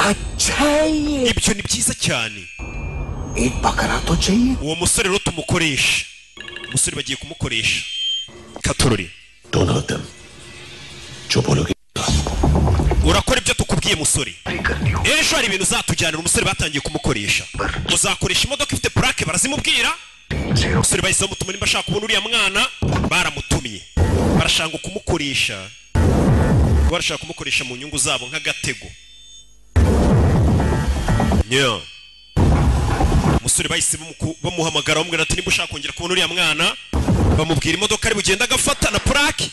F: अच्छा ये
A: ibyo ni byiza cyane
F: एक बकरा तो चाहिए
A: uwo musore rero tumukoresha umusore bagiye kumukoresha katorori
C: दोनों of them जो बोलोगे
A: urakora ibyo tukubwiye musore ejo hari ibintu uzatujyanira umusore batangiye kumukoresha uzakoresha imodoka ifite plaque barazimubwira umusore bahise bamutuma nimba ashaka kubona uriya mwana baramutumiye barashaka kumukoresha mu nyungu zabo nk'agatego umusore bahise bamuhamagara bamubwira ati nimba ushaka kongera kubona uriya mwana bamubwira imodoka ari bugenda agafata na plaque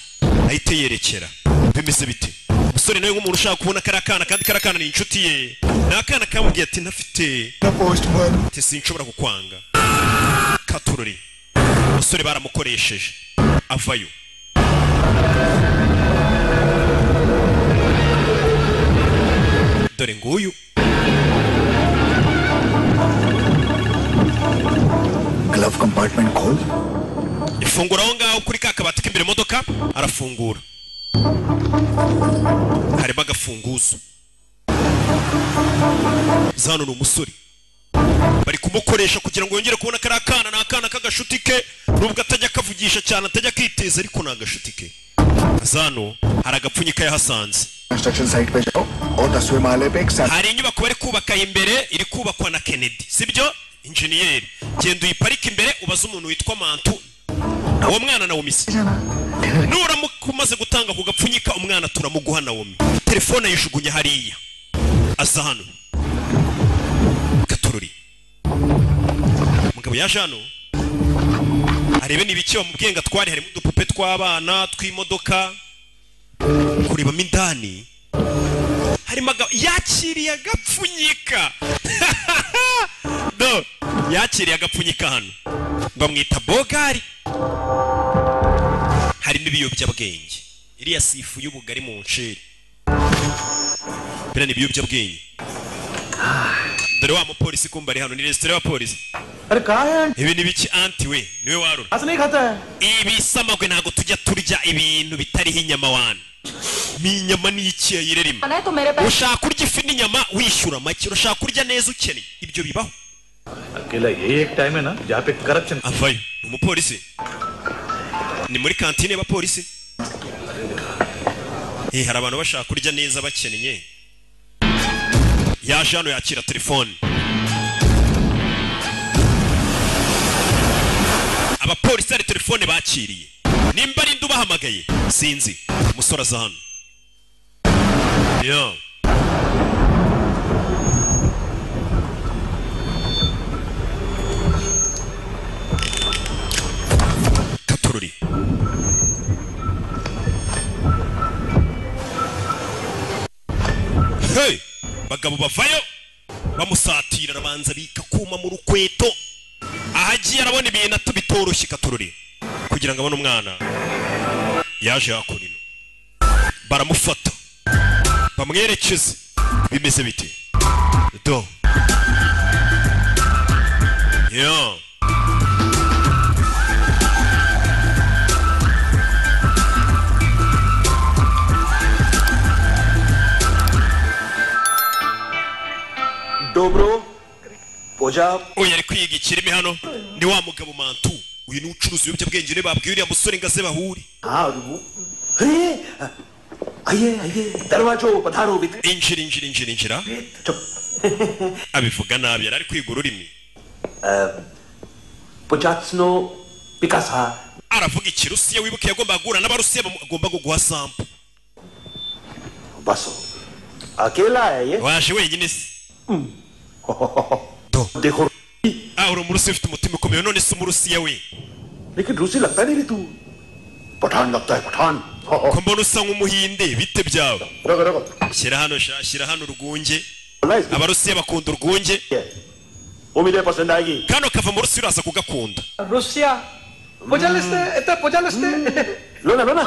A: ahite yerekera bimeze bite umusore nawe nk'umuntu ushaka kubona kariya kana kandi kariya kana ni inshuti ye ni akana kamubwiye ati ntafite ati sinshobora kukwanga katurori umusore baramukoresheje avayo dore nguyu
F: glove compartment खोल
A: ifungura aho ngaho kuri ka kabati k'imbere imodoka arafungura harimo agafunguzo zano ni umusore bari kumukoresha kugira ngo yongere kubona kariya kana ni akana k'agashuti ke nubwo atajya kavugisha cyane atajya kiteza ariko ni agashuti ke zano hari agapfunyika yahasanze
F: construction site पे जाओ और 10वें माले पे एक
A: hari inyubako bari kubaka imbere iri kubakwa na Kennedy sibyo injeniyeri genda uyiparike imbere ubaze umuntu witwa Mantu uwo mwana Naomi nuramuka umaze gutanga ku gapfunyika umwana turamuguha Naomi telefone yishugunye hariya aza hano katururi umugabo yaje hano arebe nibiki bamubwiye ngo atware harimo udupupe tw'abana tw'imodoka kurebamo indani harimo yakiriye agapfunyika no yakiriye agapfunyika hano bamwita Bogari harimo ibiyobyabwenge iriya sifu y'ubugari mu nsheri bera ni ibiyobyabwenge dore wa mupolisi kumba ari hano ni resitora y'abapolisi ibi ni biki anti we niwe warura ibi samagwe ntabwo tujya turya ibintu bitariho inyama wana ni inyama n'iki yayirerimo ushaka kurya ifi n'inyama wishyura make urashaka kurya neza ukeneye ibyo bibaho
G: अकेला ये एक टाइम है ना जहाँ पे corruption
A: avayo umupolisi ni muri kantine y'abapolisi hari abantu bashaka kurya neza bakennye yaje hano yakira telefone abapolisi ari telefone bakiriye nimba ari ndubahamagaye sinzi umusore aza hano yo katururi hey bagabo bavayo bamusatira arabanza bika kuma mu rukweto ahagiye arabona ibintu atubitoroshye katururi kugira ngo abone umwana yaje hakurino baramufata bamwerekeze bimeze bite do yo
D: Dobro Poja
A: oya ari kwiga ikirimi hano ni wa mugabo mantu uyu ni ucuruzi y'ububyabwenge ne babwiye uriya musore ngaze bahuri
D: अरे आइए आइए दरवाजो पधारो बित
A: injira abivuga nabi yari ari kwiga ururimi
D: Pojatsno Picasa
A: aravuga ikirusiya wibuke yagomba guhura n'abarusiya bagomba guguha sample
D: बसो अकेला है ये
A: waje wenyine se
D: देखो
A: uri umurusiya ufite umutima ukomeye none se umurusiya we
D: लेकिन रूसी लगता नहीं रे तू पठान लगता है Pathan
A: ko mbona usa nk'umuhinde bite byawe
D: रगो रगो
A: shyira hano urwunge abarusiya bakunda urwunge
D: वो मुझे पसंद आएगी
A: kano kava mu rusiya uraza kugakunda
G: Russia पोजालिस्ते
D: लो ना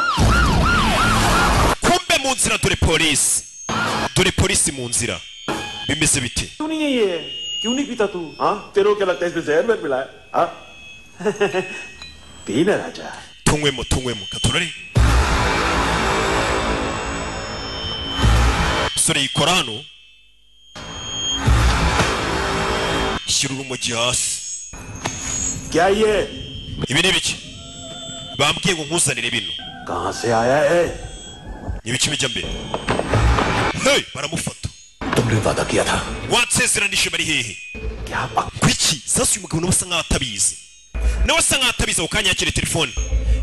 A: kumbe mu nzira dore polisi mu nzira bimeze bite
D: क्यों नहीं है ये क्यों नहीं पीता तू हाँ तेरे को क्या लगता है इसमें जहर में मिला है हाँ पीना राजा
A: tunywemo katurore sore yikora hano shyira urumogi hasi
D: क्या ये
A: ibi ni biki bambwiye ngo nkuzanire bino
D: कहाँ से आया है
A: ni biki bijya mbere hey baramufata
D: तुमने वादा किया था
A: watsezeranije bari hehe
D: क्या पक
A: kwiki sasa uyu mugabo nawe asa nkaho atabizi nawe asa nkaho atabizi ako kanya yakira telefone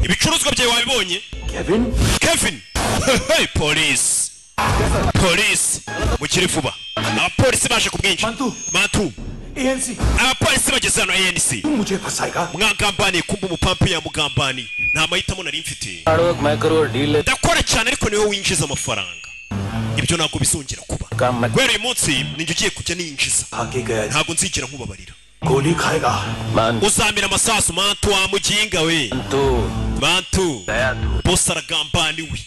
A: ibicuruzwa byawe wabibonye Kevin hey polisi mukiri vuba abapolisi baje ku bwinshi mantu
D: ANC
A: abapolisi bageze hano ANC
D: मुझे फंसाएगा
A: mwagambaniye kumva umupampi yamugambani nta mahitamo nari mfite ndakora cyane ariko niwe winjiza amafaranga ibyo ntabwo bizongera kuba guhera uyu munsi ninjye ugiye kujya ninjiza ntabwo nzigera nkubabarira
D: गोली खाएगा
A: uzamira amasasu mantu wa muginga we mantu bosi aragambaniwe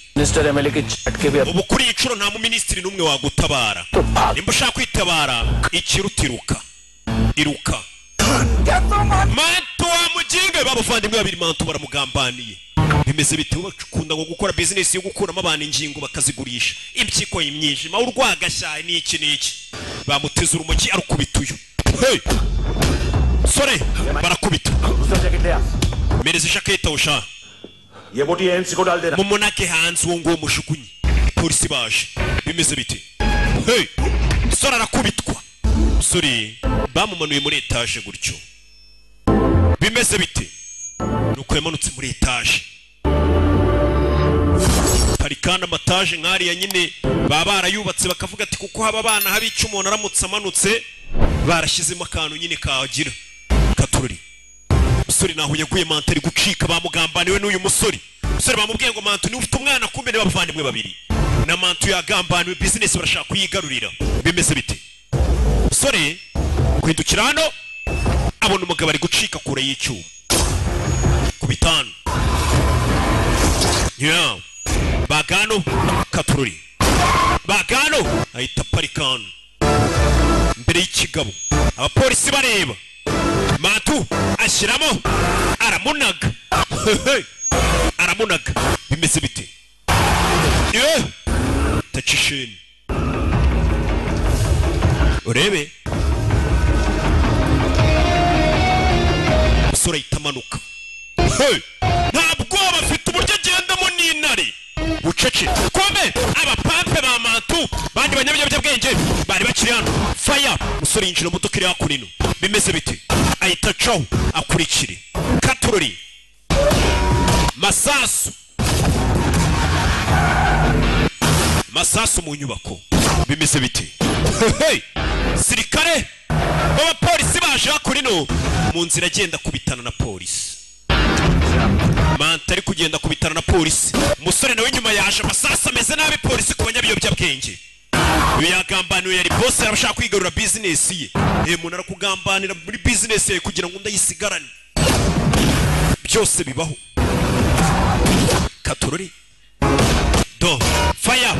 A: ubu kuri iyi nshuro nta muminisitiri n'umwe wagutabara nimba ushaka kwitabara ikiruta iruka mantu wa muginga babuvandimwe babiri mantu baramugambaniye bimeze bite bakunda ngo gukora business yo gukuramo abantu ingingo bakazigurisha impyiko y'imyijima urwagashyaye n'iki bamuteze urumogi arukubituye hey sore barakubita mereza ijaketa usha
D: ये बोटी एनसी को डाल देना
A: mumunake hanze uwo nguwo mushukunyi polisi baje bimeze bite hey sore arakubitwa sore bamumanuye muri etage gutyo bimeze bite nuko yamanutse muri etage parikana amataje nk'ariya nyine baba barayubatse bakavuga ati kuko haba abana habica umuntu aramutse amanutse barashyizemo akantu nyine kagira katururi musore naho yaguye mantari gucika bamugambaniwe n'uyu musore bamubwiye ngo mantu niwe ufite umwana kumbe niba bavandimwe babiri na mantu yagambaniwe business barashaka kuyigarurira bimeze bite musore kwindukira hano abona umugabo ari gucika kure y'icyuma ku bitanu bagano katururi bagano ahita parikano mbere y'ikigabo abapolisi bareba mantu ashyiramo aramunaga bimeze bite tacisheni umusore ahita amanuka ntabwo bafite uburyo agendamo n'intare bucece kome abapampe ba mantu bandi banyabinyabwenge bari bakiri hano fire umusore yinjira mu modoka iri hakurino bimeze bite ahita acaho akurikire katurori masasu mu nyubako bimeze bite sirikare abapolisi baje hakurino mu nzira agenda kubitana na polisi manta ari kugenda kubitana na polisi umusore nawe nyuma yaje amasasu ameze nabi polisi ku banyabiyobyabwenge yagambaniwe yari boss arashaka kwigarura business ye umuntu arakugambanira muri business ye kugira ngo ndayisigarane byose bibaho katurori do fire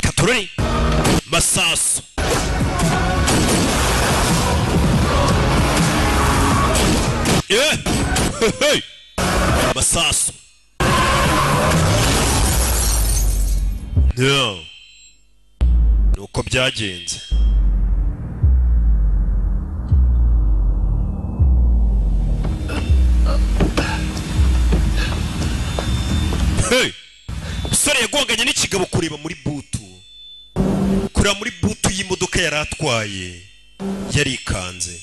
A: katurori masasu masasu nuko byagenze umusore yagonganye n'ikigabo kureba muri butu y'imodoka yari atwaye yarikanze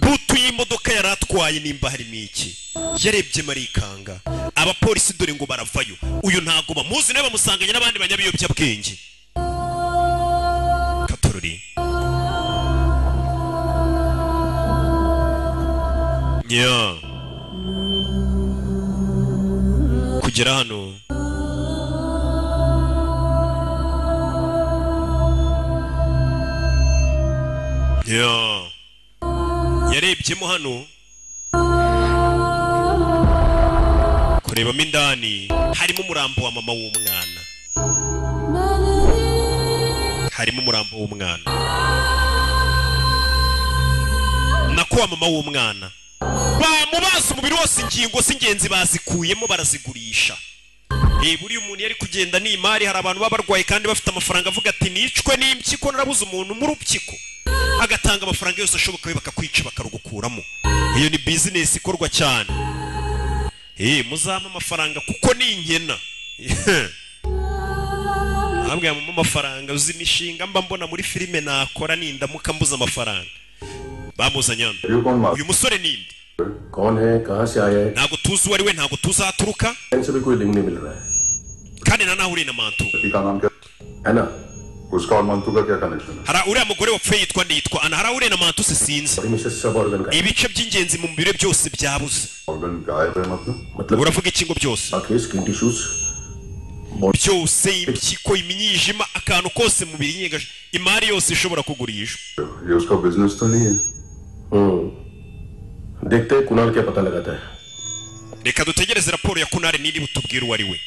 A: butu y'imodoka yari atwaye nimba harimo iki yarebye marikanga abapolisi dore ngo baravayo uyu ntago bamuzi nawe bamusanganye n'abandi banyabiyobyabwenge katorori kugera hano yarebyemo hano kurebamo indani harimo umurambo wa mama w'umwana nako wa mama w'umwana bamubaza umubiri wose ingingo z'ingenzi bazikuyemo barazigurisha buriya umuntu yari kugenda n'imari hari abantu baba barwaye kandi bafite amafaranga avuga ati nicwe n'impyiko narabuze umuntu mu rupyiko agatanga amafaranga yose ashoboka bakakwica bakarugukuramo iyo ni business ikorwa cyane muzampa amafaranga kuko ni inkena ntabwo yamama amafaranga uzi imishinga mba mbona muri filime nakora nindamuka mbuze amafaranga bamuzanye hano uyu musore ninde ntabwo tuzi uwo ari we ntabwo tuzaturuka kandi na nawe uri na mantu hari uriya mugore wapfuye yitwa Ana hari uriya na mantu se sinzi ibice by'ingenzi mu mubiri byose byabuze uravuga iki ngo byose byose impyiko imyijima akantu kose mu mubiri nyegaje imari yose ishobora kugurishwa
H: देखते हैं कुणाल क्या पता लगाता है
A: reka dutegereze raporo ya Kunari niri butubwira uwari we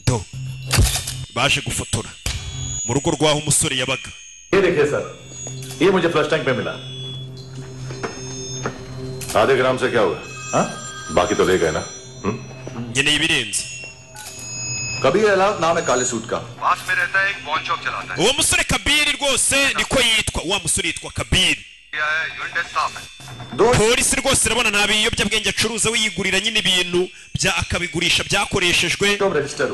A: do baje gufotora mu rugo rwaho umusore yabaga
G: ये देखिए सर ये मुझे फ्लश टैंक में मिला
C: आधे ग्राम से क्या होगा
G: हाँ
C: बाकी तो ले गए ना
A: ngeneye ibirenze
H: कबीर अलाउद नाम है काले सूट का
I: पास में रहता है एक बॉन शॉप चलाता है
A: uwo musore Kabiri rwose niko yitwa wa musore yitwa Kabiri polisi rwose irabona nta biyobyabwenge acuruza we yigurira nyine ibintu bya akabigurisha byakoreshejwe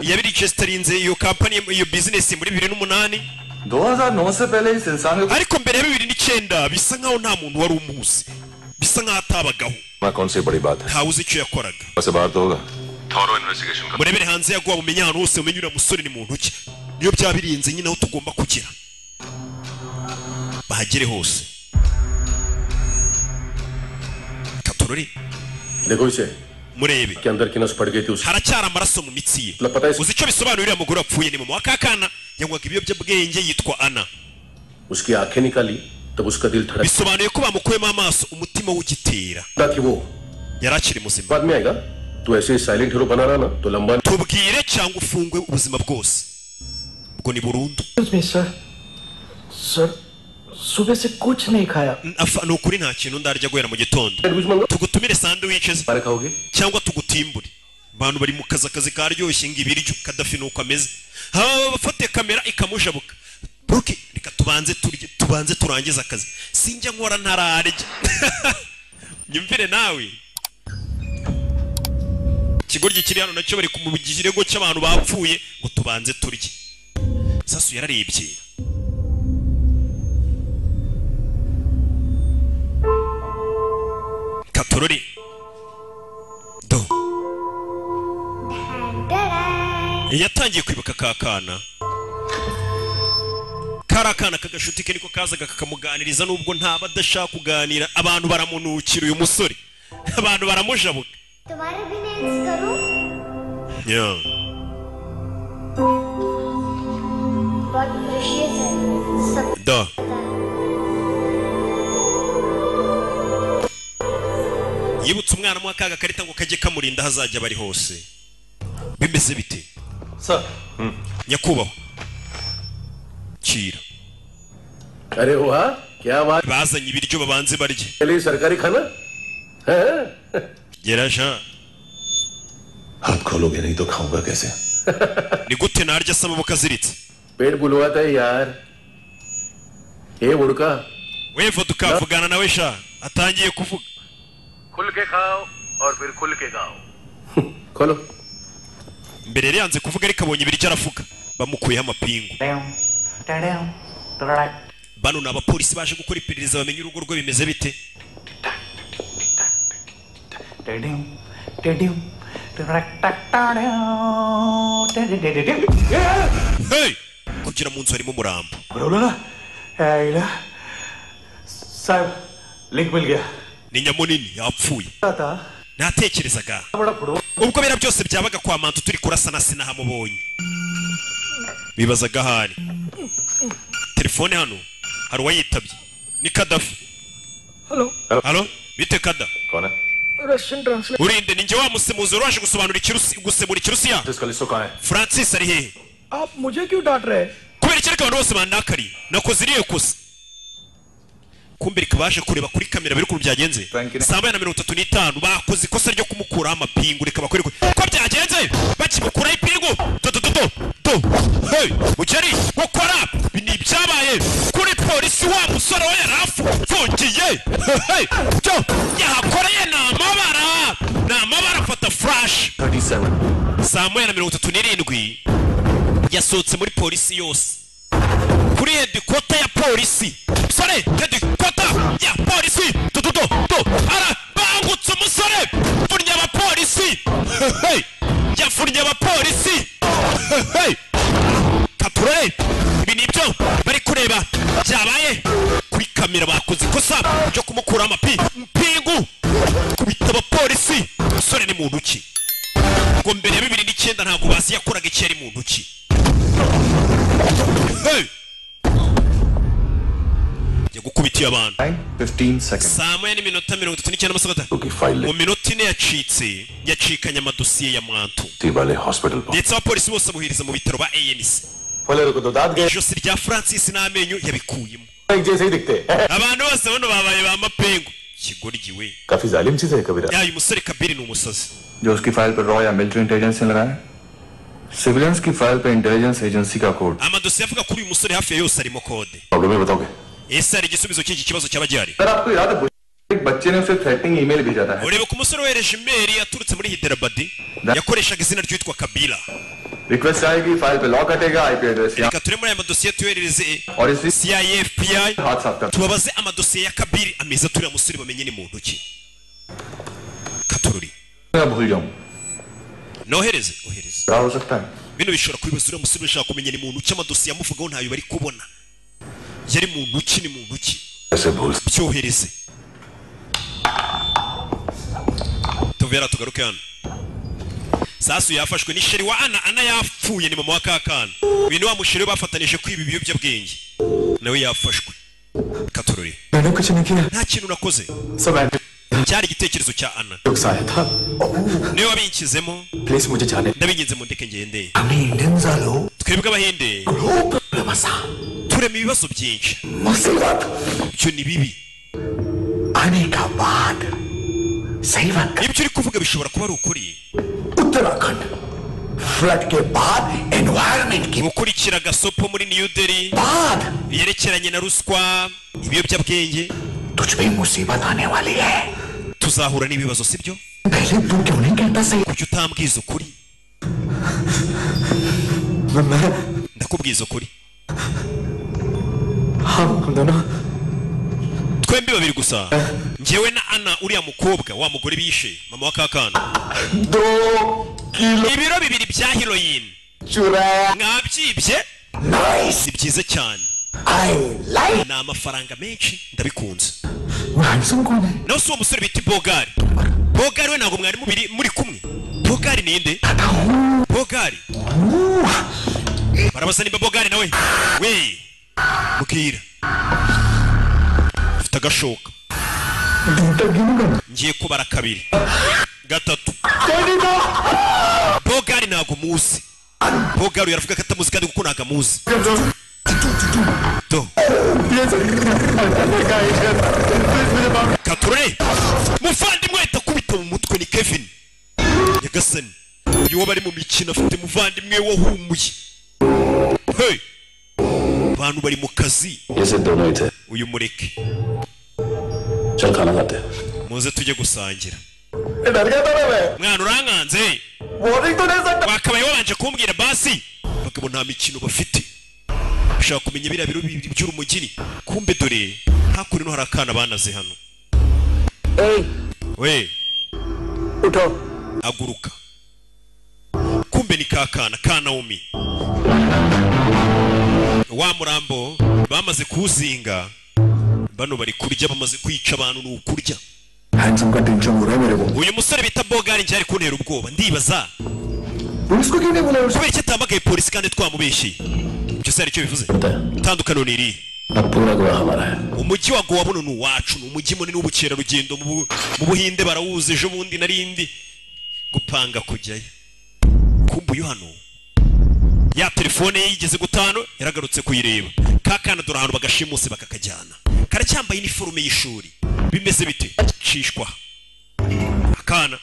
A: yabiregisterinze iyo company iyo business muri 2008
H: 2009 से पहले इस इंसान को
A: ariko mbere ya 2009 bisa nkaho nta muntu wari umuzi bisa nkaho atabagaho
C: कौन सी बड़ी बात है
A: ntawe uzi icyo yakoraga
C: वैसे बाहर तो होगा थॉरो इन्वेस्टिगेशन का
A: murebere hanze yaguha umenye ahantu hose umenye uriya musore ni muntu ki niyo byabirinze nyine aho tugomba kugera bahagere hose katorori
H: देखो इसे
A: murebe
H: के अंदर की नस पड़ गई थी उस
A: haracyari amaraso mu mitsi ye
H: पता है
A: uzi icyo bisobanura uriya mugore wapfuye ni mama wa kakana yanywaga ibiyobyabwenge yitwa Ana
H: उसकी आंखें निकाली तब उसका दिल धड़क
A: bisobanuye ko bamukuyemo amaso umutima w'ugitera
H: कि वो
A: yari akiri muzima
H: बाद में आएगा तो ऐसे साइलेंट हीरो बना रहा ना तो लंबा
A: tubwire cyangwa ufungwe ubuzima bwose ubwo ni burundu
E: sir सुबह से कुछ नहीं खाया
A: ni ukuri nta kintu ndarya guhera mu gitondo tugutumire sandwiches cyangwa tugutimbure abantu bari mu kazi karyoshye ngo ibiryo Kadafi nuko ameze bafate kamera ikamujabuka Bruki reka tubanze turangiza akazi sinjya nkora ntararya nyumvire nawe ikigoryi kiri hano nacyo bari kumubigirego cy'abantu bapfuye ngo tubanze turye Sasu yararebye Katorori do yatangiye kwibuka kakana karakana kagashuti ke niko kazaga kakamuganiriza nubwo ntaba adashaka kuganira abantu baramunukira uyu musore abantu baramujabuka
B: तुम्हारे भी नेल्स करूं
A: yeah
B: बहुत प्रेशियस है सब
A: da yibutse umwana mu akaga karita ngo kajye kamurinda hazajya bari hose bimeze bite
G: sir
A: nyakubaho kira
H: अरे वाह क्या बात
A: bazanye ibiryo babanze barye
H: चलिए सरकारी खाना है
A: geraja
C: हाथ खोलोगे नहीं तो खाऊंगा कैसे
A: ni gute narya se amaboko aziritse
H: पेट बुलवाता है यार ये बुड़का
A: wevo tukavugana nawe sha atangiye kuvuga
I: खुल के खाओ और फिर खुल के गाओ
H: खोलो
A: mbere yari yanze kuvuga ariko abonye ibiryo aravuga bamukuyeho amapingu bano ni abapolisi baje gukora iperereza bamenye urugo rwe bimeze bite hey kugira mu nzu harimo umurambo
E: साहब लिंक मिल गया
A: ni nyamunini yapfuye
E: था
A: natekerezaga ubwo bera byose byabaga kwa mantu turi kurasa na sinahamubonye bibazaga hari telefone hano hari uwayitabye ni Kadafi halo bite Kada
C: कौन है
E: Russian translate
A: urinde ninjye wa musemuzi waje gusobanura gusemura ikirusiya
C: जिसका लिस्ट कौन है
A: Francis ari hehe
E: आप मुझे क्यों डांट रहे हैं
A: kubera iki abantu bose bandakari nakoze iriye kosa kumbe rikabaje kureba kuri kamera biri ukuntu byagenze saa 35 bakoze ikosa ryo kumukuraho amapingu reka bakore ko byagenze bakimukuraho ipingu do hey mugeri gukora bini byabaye kuri polisi wa musore we yarafungiye hey cyo yakoreye n'amabara fata flash
C: 37
A: saa 37 yasohotse muri polisi yose kuri headquarter ya polisi sore headquarter ya polisi do ara bangutse umusore furnya aba polisi hey yafurnya aba polisi hey kapure ibi nibyo bari kureba byabaye kuri kamera bakoze ikosa ryo kumukura amapingu kubita aba polisi sore ni muntu ki ngo mbere ya 2009 ntabwo basi yakoraga iki yari muntu ki hey yagukubitiye abantu
C: 15 seconds
A: saa 1:39
C: क्योंकि file
A: mu minota ine yacikanye amadosiye ya mwantu
C: वाले हॉस्पिटल पर
A: ndetse abapolisi bose abuhiriza mu bitaro ba ANC
C: पहले रुको तो दांत गए
A: ijosi rya Francis n'amenyo yabikuyemo
C: एक जैसे ही दिखते हैं
A: abantu bose bano babaye ba mapengu kigoryi we
C: काफी जालिम चीज है कबीरा
A: ya uyu musore Kabiri ni umusazi
J: जो उसकी फाइल पर रॉ या मिलिट्री इंटेलिजेंस से लगाए सिविलियंस की फाइल पर इंटेलिजेंस एजेंसी का code
A: amadosiye avuga kuri uyu musore hafi ya yose arimo kode
C: problem है बताओगे
A: ese hari igisubizo cy'iki kibazo cy'abajyari
J: sir आपको याद है एक बच्चे ने उसे थ्रेटनिंग ईमेल भेजा था
A: urebe ku musore wereje email yaturutse muri Hyderabad yakoreshaga izina ryitwa Kabila
J: request आएगी फाइल पे लॉक कटेगा आईपी एड्रेस या
A: reka turemo aya madosiye tuyoherereze
J: और इसी
A: CIA FBI
J: हाथ साफ कर
A: tubabaze amadosiye ya Kabiri ameza turiya musore bamenye ni muntu ki Katururi
J: मैं भूल जाऊं
A: nohereze ohereze
J: क्या हो सकता है
A: bino bishobora kwibaza uriya musore ushaka kumenya ni muntu ki amadosiye amuvugaho ntayo bari kubona yari muntu ki ni muntu ki
C: ऐसे भूल
A: byohereze tuvera tugaruke hano Sasu yafashwe ni sheri wa Ana yapfuye ni mama wa kakana ibintu wa musheri bafatanije kwiba ibiyobyabwenge nawe yafashwe Katururi
F: मैंने कुछ नहीं किया
A: nta kintu nakoze
F: सब
A: cyari igitekerezo cya Ana
F: नुकसान था
A: niwe wabinkizemo
F: please मुझे जाने
A: ndabinginze mu ndeke ngende
F: हमने इंडियन वालों
A: twebwe abahinde turema ibibazo byinshi
F: मुसीबत
A: ibyo ni bibi
F: आने का बाद सही बात
A: ibyo uri kuvuga bishobora kuba ari ukuri
F: Uttarakhand flood के बाद एनवायरनमेंट की
A: gukurikira gasopo muri New Delhi yerekeranye na ruswa ibiyobyabwenge
F: तुझ पे मुसीबत आने वाली है
A: tuzahura n'ibibazo sibyo
F: पहले तू क्यों नहीं कहता सही
A: kuki utambwiza ukuri ndakubwiza ukuri
E: हम दोनों
A: twembi babiri gusa njyewe na Ana uriya mukobwa wa mugore bishe mama wa kakana
F: 2 kilo
A: ibiro bibiri bya heroin
F: चुराया
A: mwabyibye
F: nice
A: si byiza cyane
F: I like
A: ni amafaranga menshi ndabikunze
F: handsome कौन है
A: nawe si uwo musore bita Bogari Bogari we ntabwo mwari muri kumwe Bogari ni inde Bogari barabasa nimba Bogari nawe we mukira ufite agashoka ngiye kubara kabiri gatatu Bogari ntabwo muzi Bogari yaravuga ko atamuzi kandi kuko ntabwo amuzi do kature muvandimwe itakubita mu mutwe ni Kevin Nyagasani uyu bari mu mikino afite muvandimwe wahumuye hey abantu bari mu kazi
C: ये दोनों ही थे
A: uyu mureke
C: चल खाना खाते
A: muze tujye gusangira
E: डर गया था मैं
A: mwana urankanze
E: वार्निंग तो नहीं सकता
A: wakabaye wabanje kumbwira basi bagabo nta mikino bafite ushaka kumenya biriya biro bibiri by'urumugini kumbe dore hakuri no hari akana banaze hano we
E: उठो
A: aguruka kumbe ni kakana kana umi wa murambo bamaze kuzinga bano bari kurya bamaze kwica abantu n'ukurya
F: handsome का टेंशन हो रहा है मेरे को
A: uyu musore bita Bogari njye ari kuntera ubwoba ndibaza
F: police को क्यों नहीं बुलाया
A: kubera icyo atamagaye polisi kandi twamubeshye ibyo se aricyo bivuze itandukano ni iri
C: अब पूरा गोवा हमारा है
A: umujyi wa Goa buno ni uwacu ni umujyi munini w'ubukerarugendo mu Buhinde barawuzi ejo bundi narindi gupanga kujyayo kumbe uyu hano ya telefone ye yigeze gutano yaragarutse kuyireba kakana dore ahantu bagashimuse bakakajyana karacyambaye iniforume y'ishuri bimeze bite cishwa akana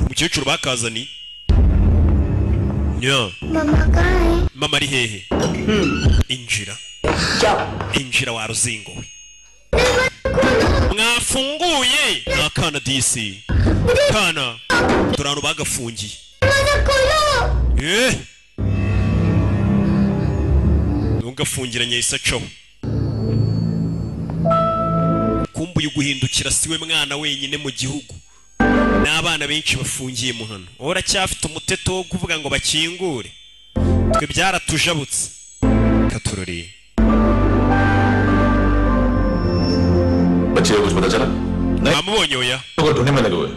A: umukecuru bakazani nya
B: मम्मा कहाँ है
A: mama ari hehe injira wa ruzingo we mwafunguye nakana disi kana dore ahantu bagafungiye ntugafungiranye isaco kumbuye guhindukira siwe mwana wenyine mu gihugu n'abana benshi bafungiye mu hano uracyafite umuteto wo kuvuga ngo bakingure twe byaratujabutse katurori
C: बच्चे को कुछ पता चला
A: namubonye oya
C: तो ढूंढने में लगे हुए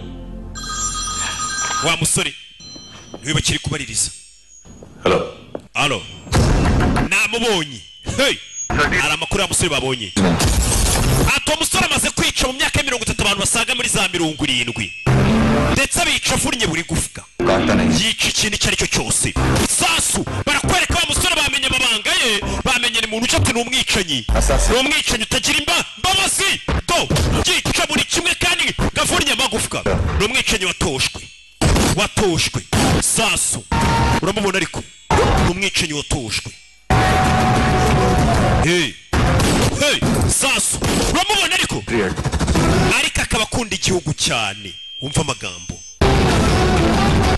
A: wa musore niwe bakiri kubaririza
C: hello
A: alo namubonye hey hari amakuru y'amusore babonye ato musore amaze kwica mu myaka 30 abantu basaga muri za 70 ndetse abica avunnye buri gufwa yica ikintu icyo aricyo cyose sasu barakwereka wa musore bamenye amabanga ye bamenye ni muntu ucate n'umwicanyi n'umwicanyi utagira mbabazi do yica buri kimwe kandi gavunnye amagufwa n'umwicanyi watoshwe sasu uramubona ariko n'umwicanyi watoshwe hey sasu uramubona ariko akaba akunda igihugu cyane wumva amagambo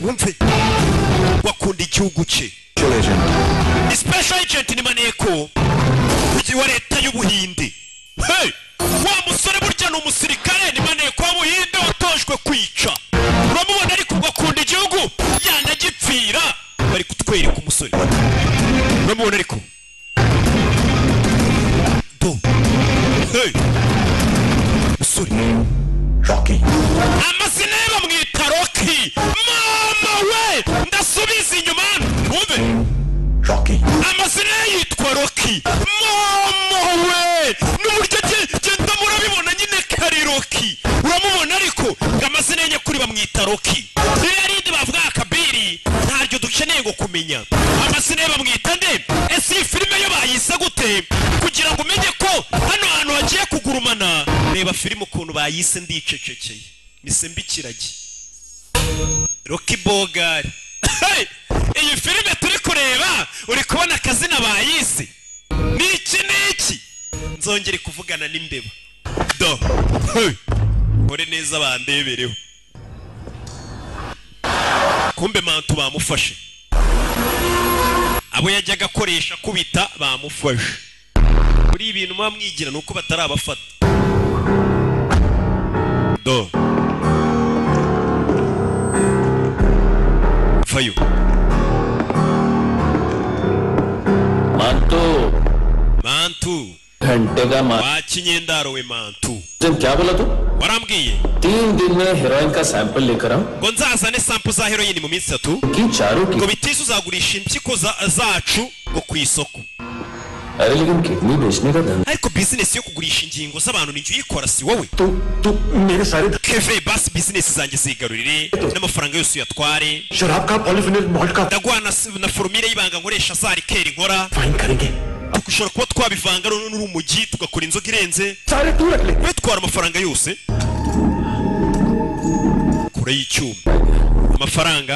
A: wumve wakunda igihugu cye special agent ni maneko wa leta y'ubuhinde hey wa musore burya ni umusirikare ni maneko w'ubuhinde watojwe kwica uramubona ariko wakunda igihugu yanagipfira bari kutwereka umusore uramubona ariko do hey musore
F: Rocky
A: amazina ye bamwita Rocky mama we ndasubiza inyuma wumve
F: Rocky
A: amazina ye yitwa Rocky mama we n'uburyo genda murabibona nyine kari Rocky uramubona ariko amazina ye nyakuri bamwita Rocky yarindi bavuga Kabiri ntaryo dukeneye ngo kumenya amazina ye bamwita nde ese iyi filime yo bayise gute kugira ngo umenye ko hano hantu hagiye kugurumana reba filime ukuntu bayise ndicecekeye mise mbikiragi Rocky Bogari iyi filime turi kureba uri kubona akazina bayise niki nzongere kuvugana n'imbeba do ore neza bandebereho kumbe mantu bamufashe abo yajyaga akoresha kubita bamufashe kuri ibintu mwamwigira nuko batarabafata do fayo mantu
K: घंटे का
A: wakinyendaro we mantu
K: क्या बोला तू
A: warambwiye
K: 3 दिन में हेरोइन का सैंपल लेकर आओ
A: ngo nzazane sample za heroine mu minsi 3
K: कि चारों की
A: ngo bitise uzagurisha impyiko zacu ngo ku isoko
K: अरे लेकिन किडनी बेचने का धंधा
A: ariko business yo kugurisha ingingo z'abantu ninjye uyikora si wowe
E: तू मेरे सारे
A: keve basi business zanjye zigarurire n'amafaranga yose uyatware
E: शराब का पॉलीफिनल मॉल्ट का
A: ndagwana na formule y'ibanga nkoresha za rikeri nkora
E: fine करेंगे
A: dushobora kuba twabivanga n'urumogi tugakora inzoga irenze
E: सारे तू रख ले
A: witwara amafaranga yose kure y'icyuma amafaranga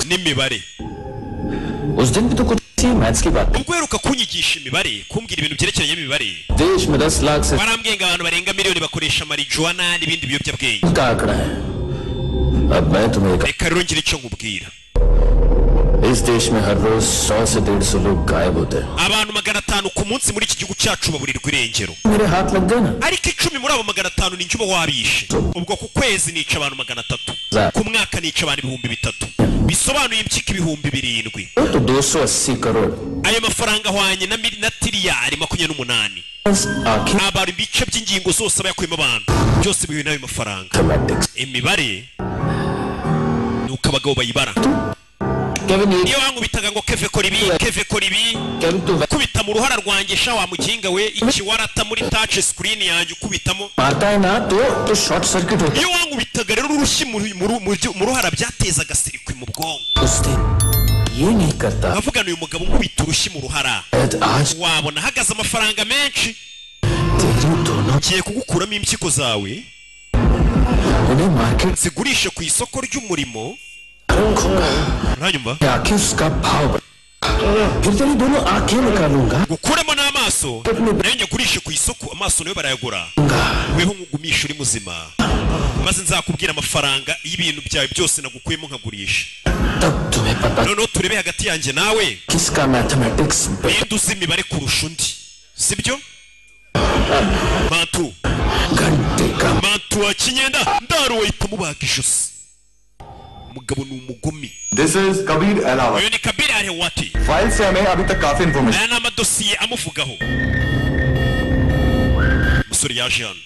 A: n'imibare
K: उस दिन भी तो कुछ मैथ्स की बात
A: ubwo heruka kunyigisha imibare kumbwira ibintu byerekeranye n'imibare
K: देश में 10 लाख से
A: barambwiye ngo abantu barenga miliyoni bakoresha marijuana n'ibindi biyobyabwenge
K: का आंकड़ा है अब मैं तुम्हें
A: reka rero ngire icyo nkubwira
K: इस देश में हर रोज 100 से 150 लोग गायब होते हैं
A: abantu 500 ku munsi muri iki gihugu cyacu baburirwa irengero
K: मेरे हाथ लग गए ना
A: ariko 10 muri abo 500 ni njuba wabishe ubwo ku kwezi nica abantu 300 ku mwaka nica abantu 300 bisobanuye impyiko 7,000
K: तो 280 crore
A: ayo mafaranga ahwanye na tiriyari 28 abantu ibice by'ingingo zose abayakuyemo abantu byose bihuye n'ayo mafaranga imibare nuko abagabo bayibara niyo wankubitaga ngo keve kora ibi kubita mu ruhara rwanjye sha wa muginga we ikiwarata muri touch screen yanjye ukubitamo iyo wankubitaga rero urushyi mu ruhara byatezaga sirikwi mu bwonko avugana uyu mugabo nkubita urushyi mu ruhara wabona hagaze amafaranga menshi ngiye kugukuramo impyiko zawe zigurishe ku isoko ry'umurimo uranyumva gukuremo n'amaso nayo nyagurishe ku isoko amaso nayo barayagura weho nkugumisha uri muzima maze nzakubwira amafaranga y'ibintu byawe byose nagukuyemo nkagurisha noneho turebe hagati yanjye nawe ninde uzi imibare kurusha undi sibyo mantu wa kinyenda ndaro wahita mubaga ijosi umugabo ni umugome
J: This is Kabir Alawat.
A: uyu ni Kabir Alawat
J: file से हमें अभी तक काफी information
A: aya ni amadosiye amuvugaho umusore yaje hano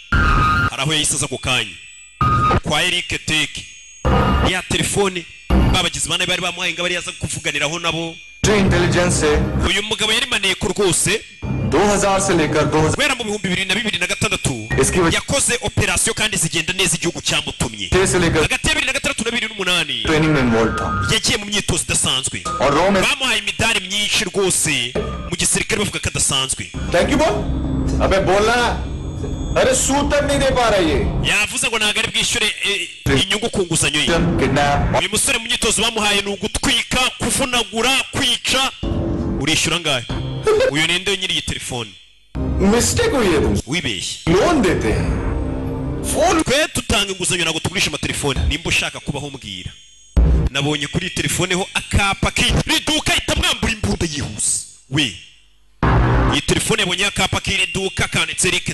A: hari aho yahise aza ku kanya kwa Eric Teke ya telefone babagize bane bari bamuhaye ngo bari yaza kuvuganiraho nabo
J: intelligence से
A: uyu mugabo yari maneko rwose
J: 2000 से लेकर 2000
A: guhera mu 2026 yakoze operasiyo kandi zigenda neza igihugu cyamutumye hagati ya 2006 na 2008
J: ट्रेनिंग में इन्वॉल्व था
A: yagiye mu myitozo idasanzwe
J: और रो में
A: bamuhaye imidari myinshi rwose mu gisirikare bavuga ko adasanzwe
E: thank you बोल अबे बोलना अरे सूद तक नहीं दे पा रहा ये
A: yavuze ngo ntabwo ari bwishyure inyungu ku nguzanyo ye uyu musore mu myitozo bamuhaye ni ugutwika kuvunagura kwica urishyura angahe uyu ninde nyiri iyi telefone
E: mistake हुई है तुम
A: wibeshye
E: लोन देते हैं phone
A: twe tutanga inguzanyo ntabwo tugurisha amatelefone nimba ushaka kubaho mbwira nabonye kuri iyi telefone ho akapa k'iduka ihita mwambura imbunda yihuse we iyi telefone yabonye akapa k'iri duka kanditse Eric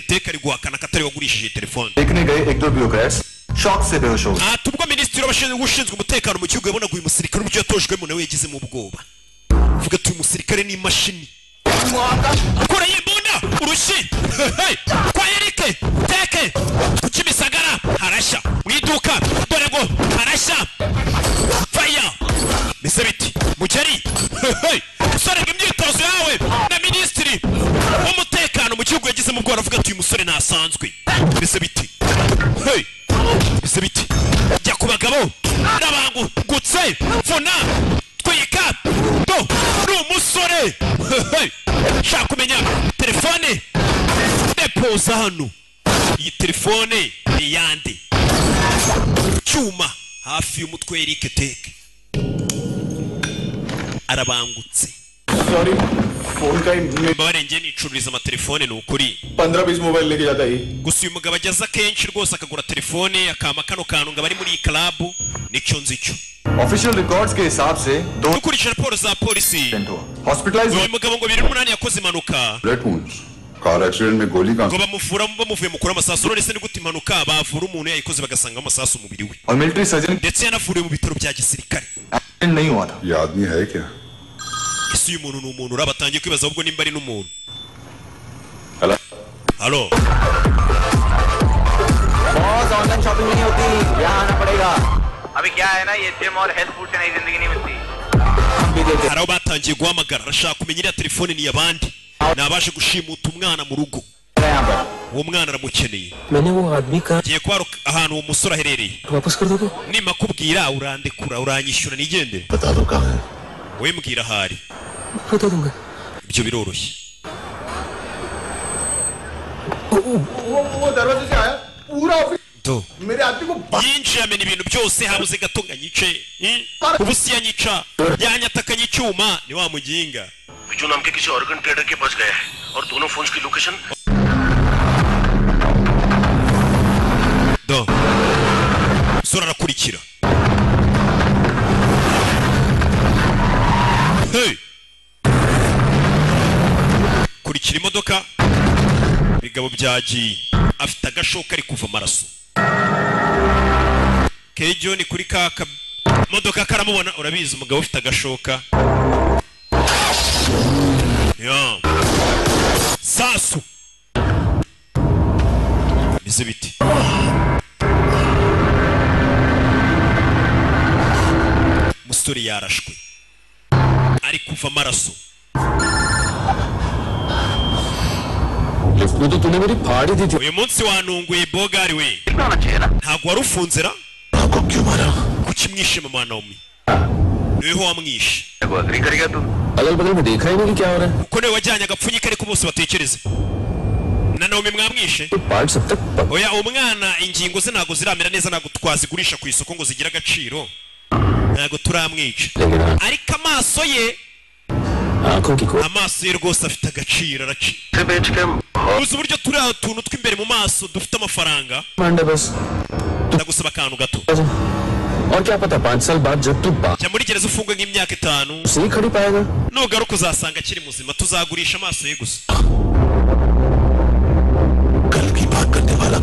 A: Teke ari guhakana ko atari wagurishije iyi telefone
J: देखने गए एक दो bureaucrats shock से बेहोश हो गए
A: ubwo minisitiri w'abashinzwe umutekano mu gihugu yabonaga uyu musirikare uburyo yatojwemo nawe yagizemo ubwoba uvuga ati uyu musirikare ni imashini kora y'imbunda urushyi kwa Eric Teke ku Kimisagara harashya mu iduka dore ngo harashya faya mbese biti mugeri usorega imyitozo yawe na minisitiri w'umutekano mu gihugu yagizemo ubwoba avuga ati uyu musore ntasanzwe mbese biti mbese biti jya ku bagabo n'abangutse vuna twika do ni umusore shaka kumenya telefone depoza hano iyi telefone ni yande cyuma hafi y'umutwe Eric Teke arabangutse.
E: Sorry, phone ka
A: barenge nicururiza amatelefone ni ukuri
E: 15-20 mobile leke jata hi.
A: Gusa uyu mugabo ageza kenshi rwose akagura telefone akama kano kantu ngo bari muri iyi club nicyo nzi cyo.
J: Official records के हिसाब से दो
A: dukurikije raporo za polisi
J: hospitalized
A: uyu mugabo ngo 2008 yakoze impanuka
L: car accident में गोली
A: ngo bamuvura bamuvuye mukura amasasu none se ni gute impanuka bavura umuntu yayikoze bagasanga amasasu umubiri we
J: और military surgeon
A: ndetse yanavuriwe mu bitaro bya gisirikare
J: नहीं हुआ था
L: ये आदमी है क्या
A: ese uyu muntu ni umuntu urabatangiye kwibaza ahubwo nimba ari n'umuntu halo
M: boss online shopping नहीं होती यहाँ आना पड़ेगा
I: अभी क्या है ना ये जिम और हेल्थ फूड से नई जिंदगी नहीं मिलती
A: hari aho batangiye guhamagara arashaka kumenya iriya telefone ni iy'abandi nabashe gushimuta umwana mu rugo uwo mwana aramukeneye ngiye kuba ahantu uwo musore aherereye nima kubwira urandekura uranyishyura nigendere wowe mbwira ahari ibyo biroroshye
E: वो दरवाजे से आया पूरा office
A: do
E: मेरे आदमी को
A: yinjiye amena ibintu byose habuze gato nganyice ubusi yanyica yanyatakanye icyuma ni wa muginga
I: Biju नाम के किसी ऑर्गन ट्रेडर के पास गया है और दोनों फोन्स की location
A: do sura arakurikira hey kurikira imodoka bigabo byagiye afite agashoka ari kuva amaraso Kejo ni kuri kaka modoka karamubona urabizi umugabo ufite agashoka ya sasu bize biti musore yarashwe ari kuva amaraso uyu munsi wanunguye bogari we ntabwo wari ufunze ra kuki mwishe mama Naomi niweho wamwishe kuko niwe wajyanye agapfunyika ariko bose batekereze na Naomi mwamwishe oya umwana ingingo ze ntabwo ziramera neza ntabwo twazigurisha ku isoko ngo zigira agaciro ntabwo turamwica ariko amaso ye amaso ye rwose afite agaciro uzi uburyo turi aho tuntu tw'imbere mu maso dufite amafaranga ndagusaba akantu gato jya muri gereza ufungwe nk'imyaka 5 nugaruka uzasanga akiri muzima tuzagurisha amaso ye gusa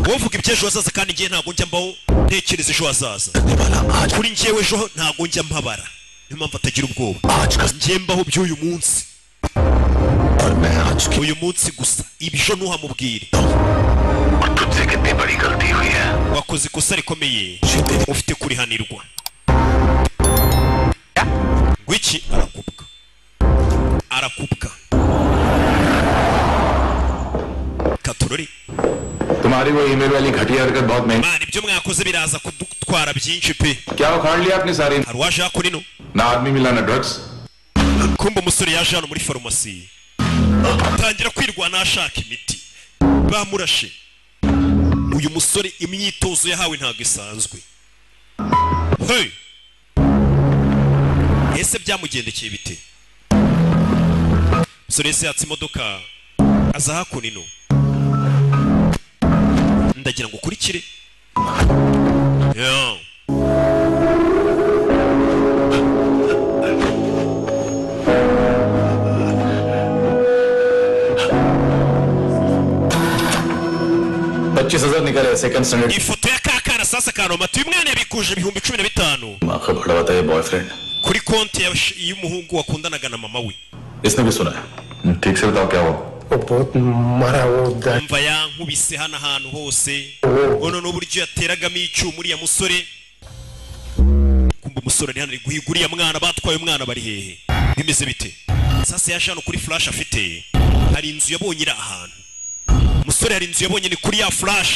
A: wovuga iby'ejo hazaza kandi ngiye ntabwo njya mbaho ntekereza ejo hazaza kuri njyewe ejo ntabwo njya mpabara niyo mpamvu atagira ubwoba njye mbaho by'uyu munsi uyu munsi gusa ibyo ntuhamubwire wakoze ikosa rikomeye ufite kurihanirwa ngwiki arakubwa katurori
J: तुम्हारी वो ईमेल वाली घटिया हरकत बहुत महंगी
A: man ibyo mwakoze biraza kudutwara byinshi pe
J: क्या उखाड़ लिया आपने सारी
A: hari waje hako nino
J: ना आदमी मिला ना drugs
A: kumba umusore yaje hano muri farumasi tangira kwirwana ashaka imiti bamurashe uyu musore imyitozo yahawe ntago isanzwe hey ese byamugendekeye bite musore ese yatse imodoka aza hako nino ndagira ngo kurikire yeah
J: निकले second standard
A: ifoto ya kakana sasa kanoma tu umwana yabikuje ibihumbi 15
J: माखा बड़ा होता है boyfriend
A: kuri konti y'umuhungu wakundanaga na mama we
J: इसने भी सुना है ठीक से बताओ क्या हुआ
A: umva yankubise hano ahantu hose ono n'uburyo yateragamo icyuma uriya musore kumva umusore ari hano ari guhiga uriya mwana batwaye umwana bari hehe bimeze bite sasa yaje hano kuri flash afite hari inzu yabonye iri ahantu umusore hari inzu yabonye ni kuri ya flash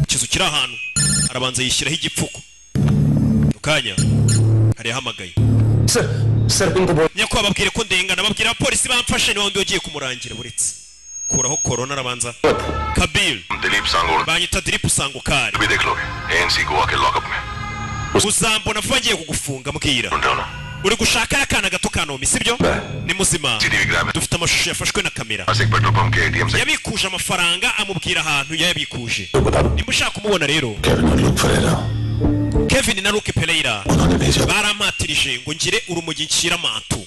A: ikizu kiri ahantu arabanza yishyiraho igipfuko ukanya hari yahamagaye nyako babwire ko ndengana babwira abapolisi bamfashe niwe ugiye kumurangira buretse kuraho corona arabanza Kabil
L: Dilip सांगोड़
A: banyita Dilip Sangokari
L: भी देख लोगे एएनसी गोवा के लॉकअप में
A: uzambona vuba ngiye kugufunga mbwira uri gushaka akana gato ka Naomi sibyo ni muzima dufite amashusho yafashwe na kamera yabikuje amafaranga amubwira ahantu yabikuje nimba ushaka kumubona rero Kevin na Luke Pereira barampatirije ngo ngire urumogi nshyira mantu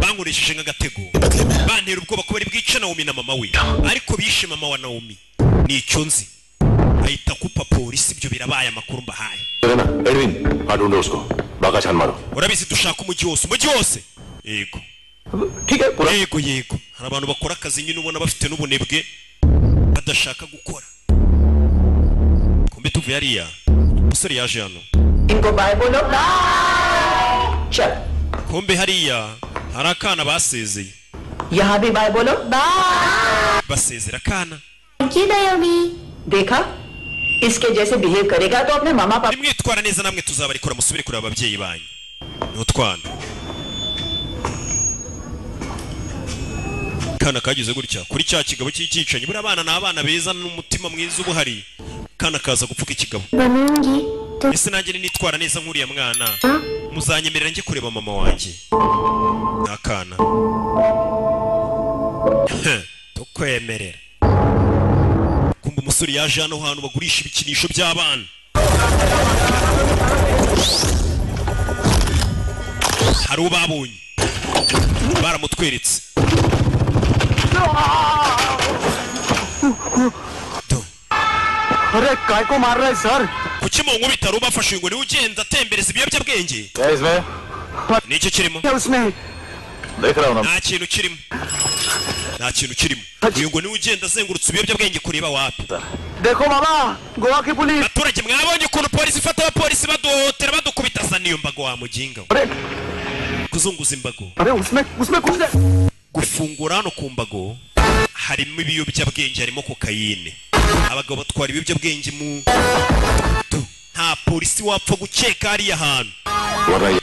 A: bankoresheje nk'agatego bantera ubwoba ko bari bwice Naomi na mama we ariko bishe mama wa Naomi nicyo nzi ahita kupa polisi ibyo birabaye amakuru mbahaye
C: Edwin adundo usko baga chan maro
A: urabizi dushaka umujyi wose yego yego hari abantu bakora akazi nyine ubona bafite n'ubunebwe badashaka gukora kumbe tuvuye hariya umusore yaje hano
N: इनको बाय बोलो चल
A: kumbe hariya hari akana basezeye
N: यहाँ भी बाय बोलो
A: basezera akana
N: देखा इसके जैसे बिहेव करेगा तो अपने मामा पापा
A: nimwitwara neza namwe tuzabarikora musubire kuri ababyeyi banyu n'utwana kana kagize gutya kuri cya kigabo cy'icyicanyi buri abana n'abana beza n'umutima mwiza ubuhari kana kaza gupfuka ikigabo ese nanjye nitwara neza nk'uriya mwana muzanyemerera njye kureba mama wanjye n'akana tukwemerera kumva umusore yaje hano hantu bagurisha ibikinisho by'abana hari ubabonye baramutweretse
M: अरे काय को मार रहा है sir
A: kuki mu nkubita rubafashe ngo niwe ugenda atembereza ibiyobyabwenge nicyo kirimo nta kintu kirimo uyu ngo niwe ugenda azengurutse ibiyobyabwenge kureba wapi
M: देखो मामा गोवा की police
A: abaturage mwabonye ukuntu polisi ifata abapolisi baduhotera badukubita za niyo mbago wa muginga kuzunguza imbago
M: उसमें कुछ
A: gufungura hano ku mbago harimo ibiyobyabwenge harimo kokayine abagabo batwara ibiyobyabwenge mu nta polisi wapfa gukeka hariya hantu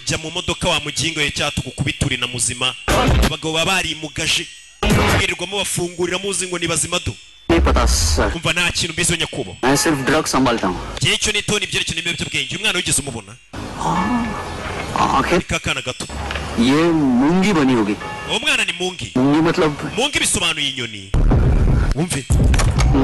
A: jya mu modoka wa mugingo ye cyatu gukubituri na muzima abagabo barimugaje birirwamo bafungurira muzi ngo ni bazima do umva nta kintu mbizo nyakubo gihe cyo nitoni ibyerekeye ibiyobyabwenge umwana wigeze umubona kakana gato
M: ये मूंगी बनी होगी
A: uwo mwana ni mungi mungi bisobanuye inyoni wumve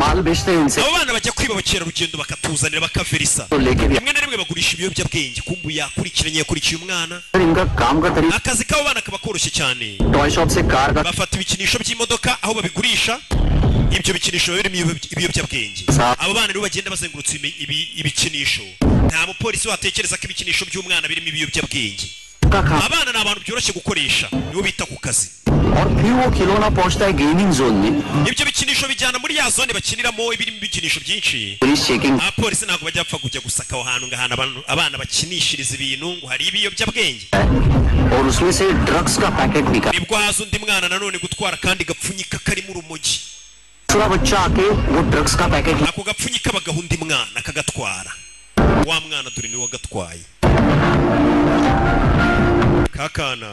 M: माल बेचते हैं इनसे
A: abo bana bajya kwiba abakerarugendo bakatuzanira bakaverisa rimwe na rimwe bagurisha ibiyobyabwenge kumbu yakurikiye umwana
M: इनका काम का तरीका
A: akazi k'abo bana kaba koroshye cyane
M: toy shop से कार का
A: bafata ibikinisho by'imodoka aho babigurisha ibyo bikinisho birimo ibiyobyabwenge abo bana rero bagenda bazengurutse ibikinisho nta mupolisi watekereza ko ibikinisho by'umwana birimo ibiyobyabwenge abana ni abantu byoroshye gukoresha nibo bita ku kazi
M: और फिर वो खिलौना पहुंचता है gaming zone में
A: ibyo bikinisho bijyana muri ya zone bakiniramo ibirimo ibikinisho byinshi abapolisi ntabwo bajya bapfa kujya gusaka aho hantu ngahana abana bakinishiriza ibintu ngo hari ibiyobyabwenge
M: और उसमें से ड्रग्स का पैकेट निकाल
A: nibwo haza undi mwana nanone gutwara kandi gapfunyika karimo urumogi
M: दूसरा बच्चा आके वो ड्रग्स का packet
A: ako gapfunyika bagaha undi mwana akagatwara wa mwana dore niwe wagatwaye kakana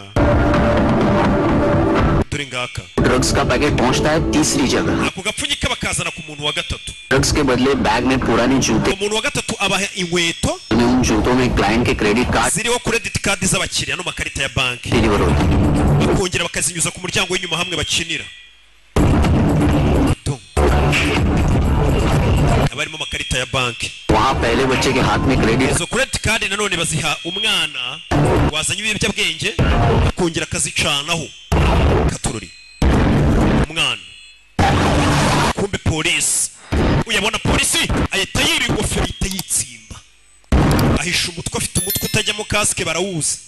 A: dore ngaka
M: drugs का पैकेट पहुंचता है तीसरी जगह
A: ako gapfunyika bakazana ku muntu wa gatatu
M: drugs के बदले बैग में पुराने जूते
A: umuntu wa gatatu abaha inkweto
M: उन जूतों में क्लाइंट के credit card
A: ziriho credit card z'abakiriya no makarita ya banki
M: deliver होती
A: bakongera bakazinyuza ku muryango w'inyuma hamwe bakinira abarimo amakarita ya banki
M: वहाँ पहले बच्चे के हाथ में credit
A: izo credit card nanone baziha umwana wazanye ibiyobyabwenge akongera akazicanaho katururi umwana kumbe polisi uyabona polisi ahita yiri ingofero ahita yitsimba ahisha umutwe afite umutwe utajyamo kasike barawuzi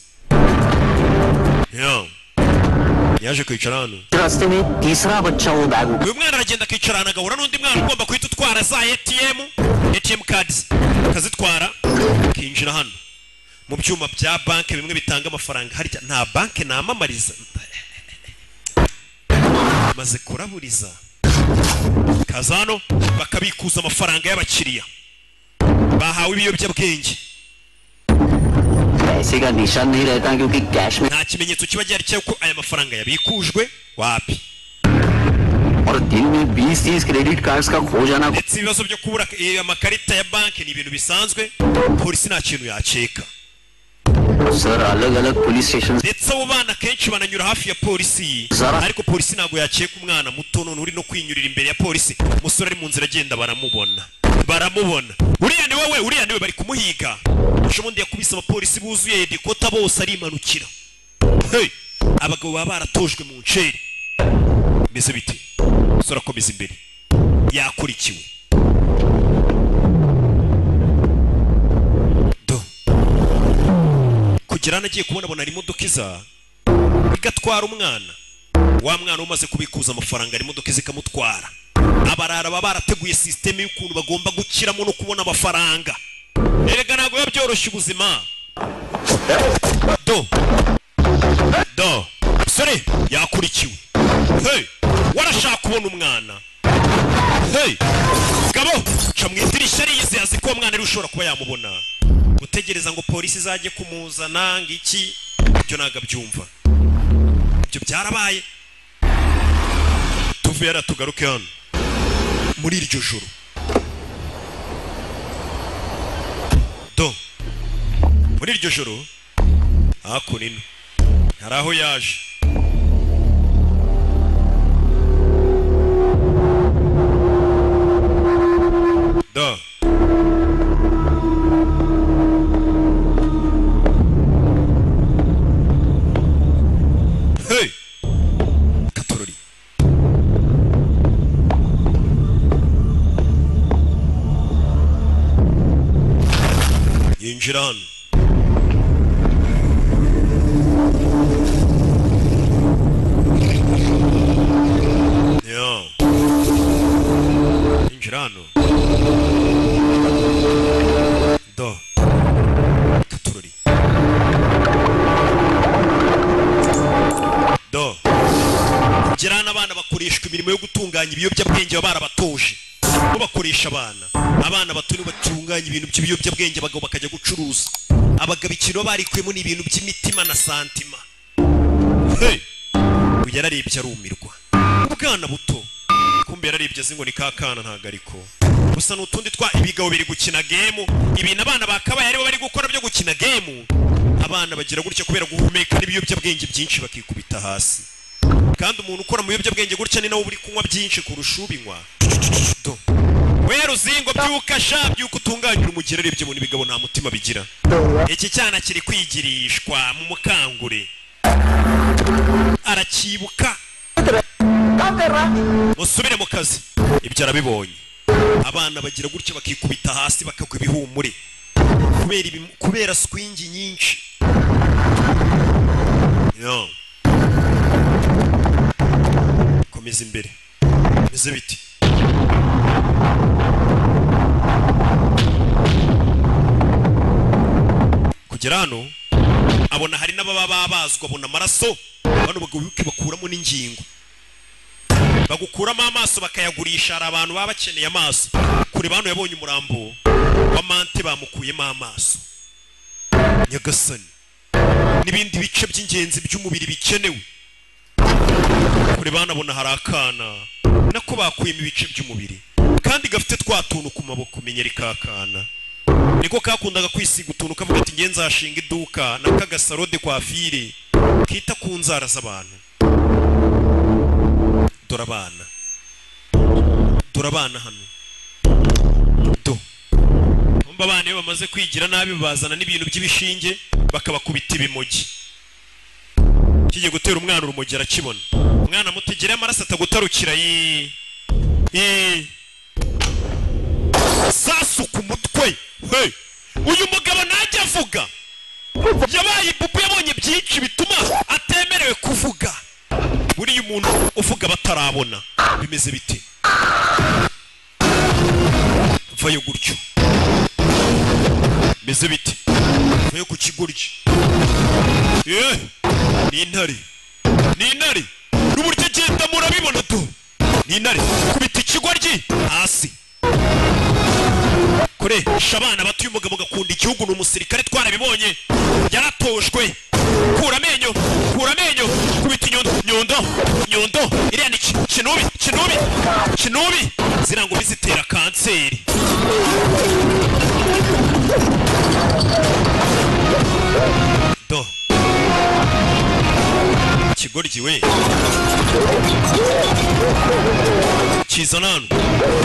A: yaje kwicara hano
M: रास्ते में तीसरा बच्चा वो bag
A: uyu mwana aragenda akicara hano agahura n'undi mwana ugomba guhita utwara za ATM cards akazitwara akinjira hano mu byuma bya banki bimwe bitanga amafaranga harya nta banki namamariza maze kuraburiza kazano bakabikuza amafaranga y'abakiriya bahawe ibiyobyabwenge
M: पैसे का निशान नहीं रहता क्योंकि कैश में
A: nta kimenyetso kiba gihari cy'uko aya mafaranga yabikujwe wapi
M: और दिन में 20-30 क्रेडिट कार्ड्स का खो जाना
A: ndetse ibibazo byo kubura amakarita ya banki ni ibintu bisanzwe polisi nta kintu yaceka
M: sir अलग अलग police station
A: ndetse abo bana kenshi bananyura hafi ya polisi ariko polisi ntago yakeka umwana muto none uri no kwinyurira imbere ya polisi umusore ari mu nzira agenda baramubona uriya niwe bari kumuhiga ubundi yakubise abapolisi buzuye Dakota bose ari imanukira abagabo baba baratojwe mu nceri meze bite sora komeza imbere yakurikiwe kugira nagiye kubona ari imodoka iza igatwara umwana wa mwana umaze kubikuza amafaranga ari imodoka izikamutwara abarara baba barateguye system y'ukuntu bagomba gukiramo no kubona amafaranga erega ntago yabyoroshye ubuzima do sore yakurikiwe warashaka kubona umwana gabo ca mu idirishya rize azi ko umwana ari ushobora kuba yamubona gutegereza ngo polisi izajye kumuzana ngiki byo naga byumva ibyo byarabaye tuvuye aratugaruke hano muri iryo joro muri iryo joro hakunino hari aho yaje Katorori yinjira hano yinjira hano Katorori kugira n'abana bakoreshwa imirimo yo gutunganya ibiyobyabwenge barabatoje bo bakoresha abana baturi batunganya ibintu by'ibiyobyabwenge abagabo bakajya gucuruza abagabo ikino barikwemo n'ibintu by'imitima na santima yararebye arumirwa ubwana buto kumbe yararebye azi ngo ni kakana ntago ariko gusa n'utundi twa ibigabo biri gukina game ibintu abana bakabaye aribo bari gukora byo gukina game abana bagira gutya kubera guhumeka n'ibiyobyabwenge byinshi bakikubita hasi kandi umuntu ukora mu biyobyabwenge gutya ni nawe uri kunywa byinshi kurusha ubinywa wera uzingo by'ukasha by'uko utunganyira umugera arebye mu bigabo nta mutima bigira iki cyana kiri kwigirishwa mu mukangure arakibuka musubire mu kazi ibyo arabibonye abana bagira gutya bakikubita hasi bakagwa ibihumure kubera swingi nyinshi komeza imbere meze biti kugera hano abona hari n'ababa babazwa abona amaraso bano bagubuke bakuramo n'ingingo bagukuramo amaso bakayagurisha hari abantu baba bakeneye amaso kure bano yabonye umurambo wa mante bamukuyemo amaso nyagasani n'ibindi bice by'ingenzi by'umubiri bikenewe kure banabona hari akana nako bakuyemo ibice by'umubiri kandi gafite twatuntu ku maboko menyeri kakana niko kakundaga kwisiga utuntu kavuga ati ngenza hashinga iduka nakagasarode kwa fire kita ku nzara z'abantu dorabana hano umba abana iyo bamaze kwigira nabi bazana n'ibintu by'ibishinge bakabakubita ibimogi kigiye gutera umwana urumogi arakibona umwana mutegere amaraso atagutarukira sasu ku mutwe uyu mugabo najya avuga yabaye ibubu yabonye byinshi bituma atemerewe kuvuga buriya umuntu uvuga batarabona bimeze bite vayo gutyo bimeze bite vayo ku kigoryi ni intare n'uburyo agenda murabibona tu ni intare kubita ikigoryi hasi koresha abana batuye umugabo gakunda igihugu ni umusirikare twarabibonye yaratojwe kura amenyo kubita inyundo iriya ni kinubi zirango bizitera kanseri do kigoryi we kiza nano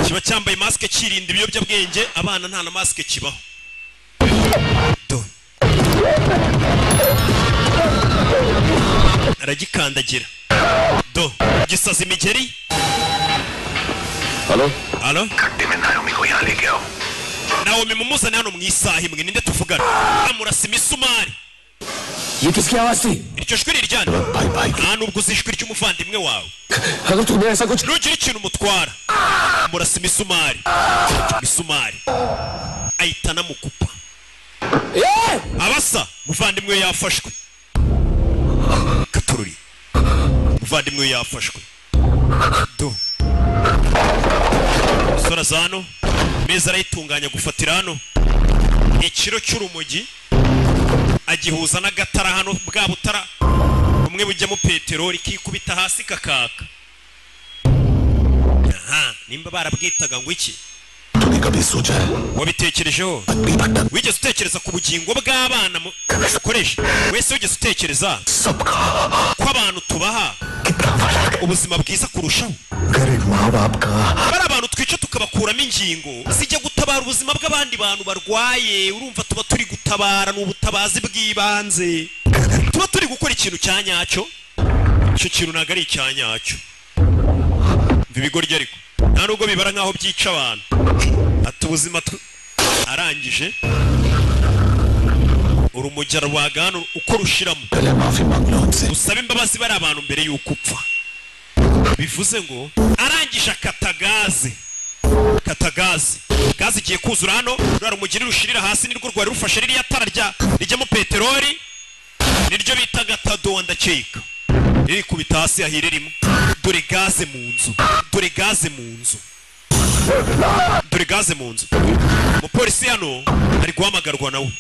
A: kiba cyambaye maske kirinda ibiyobyabwenge abana nta na maske kibaho do aragikandagira do gisaza imigeri
K: Halo?
A: Halo?
I: घंटे में नायोमी को यहाँ लेके आओ
A: Naomi mumuzane hano mu isaha imwe ninde tuvugana amurasa imisumari
K: ये किसकी आवाज थी
A: iryo jwi riryana nta nubwo uzi ijwi ry'umuvandimwe wawe
K: अगर तुम्हें ऐसा कुछ
A: ntugire ikintu umutwara amurasa imisumari ahita anamukupa abasa muvandimwe yafashwe katururi muvandimwe yafashwe do sora zano meza arayitunganya gufatira hano ikiro cy'urumogi agihuza n'agatara hano bwa butara umwe bujyamo peteroli kikubita hasi kakaka nimba barabwitaga ngo iki wabitekerejeho wigeze utekereza ku bugingo bw'abana ukoresha wese wigeze utekereza ko abantu tubaha ubuzima bwiza kurushaho bari abantu twica tukabakuramo ingingo zijya gutabara ubuzima bw'abandi bantu barwaye urumva tuba turi gutabara n'ubutabazi bw'ibanze tuba turi gukora ikintu cya nyacyo icyo kintu ntabwo ari icya nyacyo ibigoryi ariko nta nubwo bibara nk'aho byica abantu ati ubuzima arangije urumujya rwagana uko rushiramo usaba imbabazi bari abantu mbere y'uko upfa bivuze ngo arangije akatagaze gaze igiye kuzura hano rwari umugeri rushirira hasi nirwo rwari rufashe ririya tara rijyamo peteroli niryo bita gatado ndakeka riri kubita hasi ahire rimwe dore gaze mu nzu umupolisi hano ari guhamagarwa nawe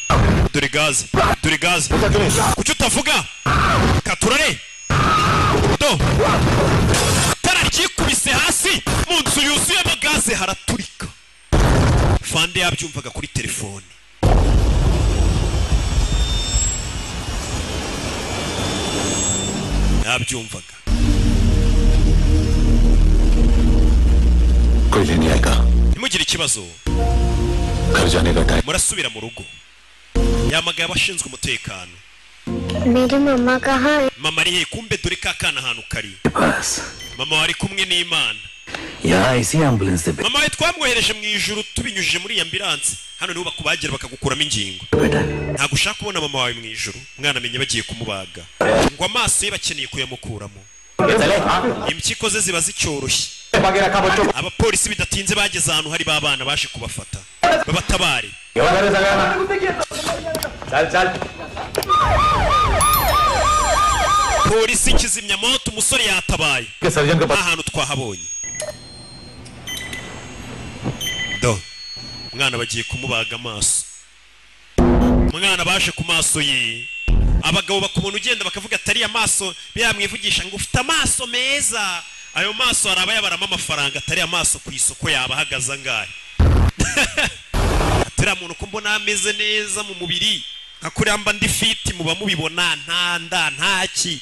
A: dore gaze kuki utavuga katurare do tara ryikubise hasi mu nzu yuzuyemo gaze haraturika fande yabyumvaga kuri telefone yabyumvaga nimugire ikibazo murasubira mu rugo yamagaye abashinzwe umutekano
B: मेरी मम्मा कहाँ है?
A: mama ari he kumbe dore ka kana ahantu kari mama wari kumwe n'Imana mama we twamwohereje mu ijuru tubinyujije muri ambulance hano niho bakubagira bakagukuramo ingingo ntabwo ushaka kubona mama wawe mu ijuru umwana amenye bagiye kumubaga ngo amaso ye bakeneye kuyamukuramo impyiko ze ziba zicyoroshye abapolisi bidatinze bageze ahantu hari babana baje kubafata babatabare polisi kizimya moto umusore yatabaye ahantu twahabonye do umwana bagiye kumubaga amaso umwana baje ku maso ye abagabo bakubona ugenda bakavuga atari amaso byamwivugisha ngo ufite amaso meza ayo maso araba yabaramo amafaranga atari amaso ku isoko yabahagaza angahe atari muntu ko mbona ameze neza mu mubiri akuri mba ndi fiti muba mubibona ntaki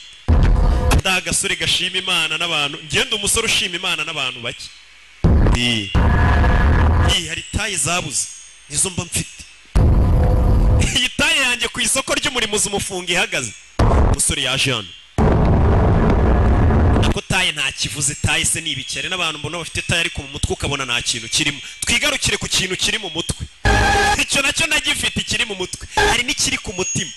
A: ndagasore gashima Imana n'abantu ngende umusore ushima Imana n'abantu bake hari taye zabuze nizo mba mfite iyi taye yanjye ku isoko ry'umurimo zumufunga ihagaze umusore yaje hano ko taye nta kivuze taye se nibikere n'abantu mbona bafite taye ariko mu mutwe ukabona nta kintu kirimo twigarukire ku kintu kiri mu mutwe icyo nacyo nagifite kiri mu mutwe hari n'ikiri ku mutima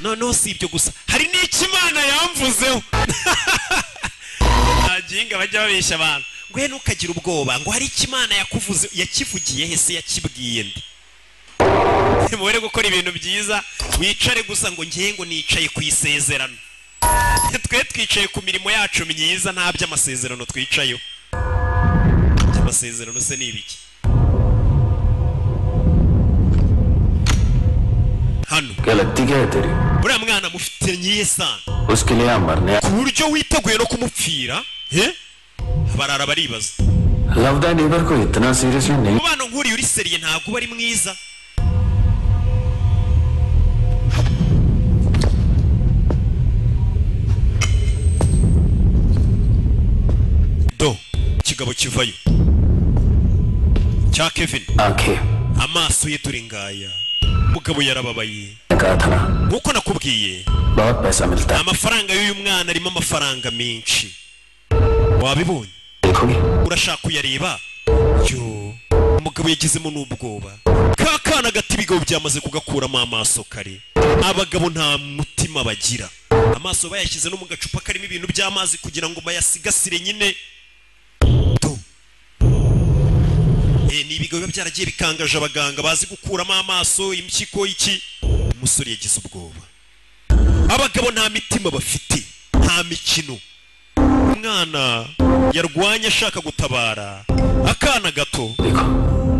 A: noneho si ibyo gusa hari n'ikimana yamvuzeho aginga bajya babeshya abantu ngo he ntukagire ubwoba ngo hari ikimana yakuvuze yakivugiye he se yakibwiye ndi mubere gukora ibintu byiza wicare gusa ngo ngiye ngo nicaye ku isezerano twe twicaye ku mirimo yacu myiza nta by'amasezerano twicayeho amasezerano se ni ibiki hano buriya mwana mufite nyiye sana ku buryo witeguye no kumupfira barara baribaza umubano nk'uriya uri seriye ntabwo uba ari mwiza kigabo kivayo cya Kevin amaso ye turi ngaya mugabo yarababaye nkuko nakubwiye amafaranga y'uyu mwana arimo amafaranga menshi wabibonye urashaka kuyareba yo umugabo yagizemo n'ubwoba kakana gati ibigabo byamaze kugakuramo amaso kare abagabo nta mutima bagira amaso bayashyize no mu gacupa karimo ibintu by'amazi kugira ngo bayasigasire nyine ni ibigabo biba byaragiye bikangaje abaganga bazi gukuramo amaso impyiko iki umusore yagize ubwoba abagabo nta mitima bafite nta mikino umwana yarwanya ashaka gutabara akana gato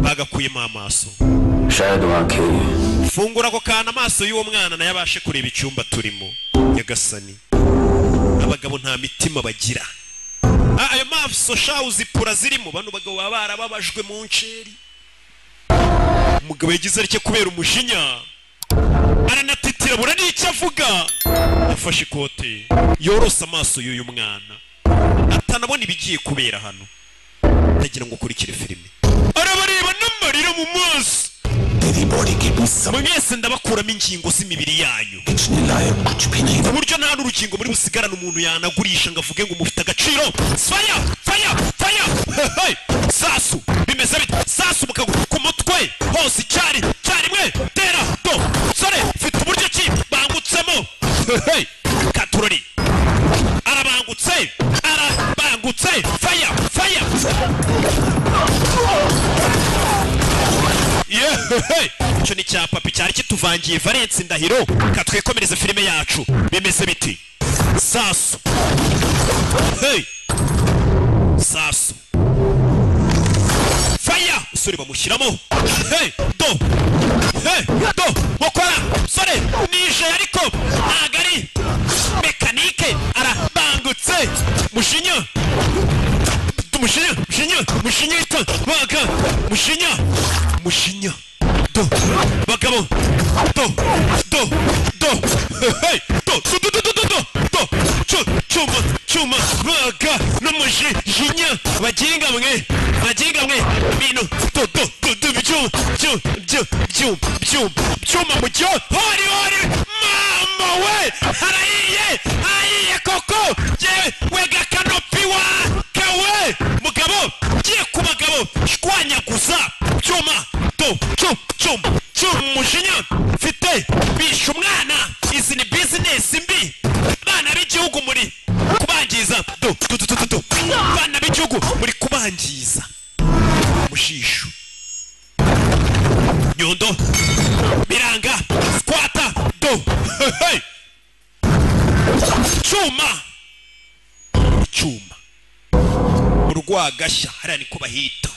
A: bagakuyemo amaso fungura ako kana amaso y'uwo mwana nayo abashe kureba icyumba turimo nyagasani abagabo nta mitima bagira ayo maso shawu zipura zirimo bano bagabo baba barababajwe mu nceri umugabo yagize aricyo kubera umujinya aranatitira bura n'icyo avuga yafashe ikote yorose amaso y'uyu mwana atanabona ibigiye kubera hano ndagira ngo ukurikire filime arabareba n'amarira mu maso mwese ndabakuramo ingingo z'imibiri yanyu ku buryo nta n'urukingo muri busigarane umuntu yanagurisha ngo avuge ngo mufite agaciro faya faya faya sasu bimeze bite sasu mukaguru ku mutwe hose icyarimwe tera do sore mfite uburyo ki bangutsemo katurori arabangutse faya faya icyo ni cya papi cyari kituvangiye Valence Ndahiro katwikomereza filime yacu bimeze biti sasu sasu faya usore bamushyiramo do mukora sore nije ariko ntago ari mekanike arabangutse mushinya do bagabo chuma baga n'umujinya baginga mwe ibintu byuma mujyo hori mama we harayiye koko wega kanopi wa kawe mugabo giye ku bagabo shwanyaguza cyuma umujinya mfite bisha umwana izi ni bizinesi mbi bana b'igihugu muri kubangiza bana b'igihugu muri kubangiza mushisho nyondo biranga squata cyuma urwagashya hariya niko bahita